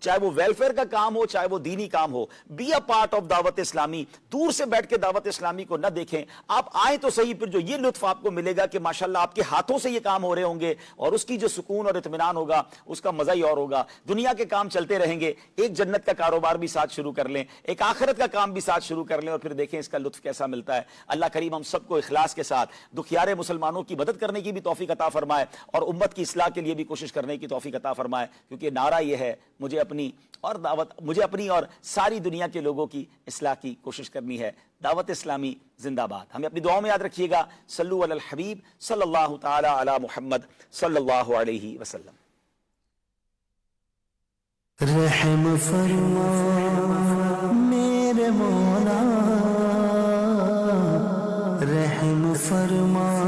چاہے وہ ویلفیئر کا کام ہو, چاہے وہ دینی کام ہو. بی اے پارٹ آف دعوت اسلامی. دور سے بیٹھ کے دعوت اسلامی کو نہ دیکھیں, آپ آئیں تو صحیح. پھر جو یہ لطف آپ کو ملے گا کہ ماشاءاللہ آپ کے ہاتھوں سے یہ کام ہو رہے ہوں گے, اور اس کی جو سکون اور اطمینان ہوگا اس کا مزہ ہی اور ہوگا. دنیا کے کام چلتے رہیں گے, ایک جنت کا کاروبار بھی ساتھ شروع کر لیں, ایک آخرت کا کام بھی ساتھ شروع کر لیں, اور پھر دیکھیں اس کا لطف کیسا ملتا ہے. اللہ کریم ہم سب کو اخلاص کے ساتھ دکھیارے مسلمانوں کی مدد کرنے کی بھی توفیق عطا فرمائے, اور امت کی اصلاح کے لیے بھی کوشش کرنے کی توفیق عطا فرمائے. کیونکہ نعرہ یہ ہے, مجھے اپنی اور ساری دنیا کے لوگوں کی اصلاح کی کوشش کرنی ہے. دعوت اسلامی زندہ باد. ہمیں اپنی دعاؤں میں یاد رکھیے گا. صلو علی الحبیب صلی اللہ تعالی علی محمد صلی اللہ علیہ وسلم.
رحم فرما میرے مولا, رحم فرما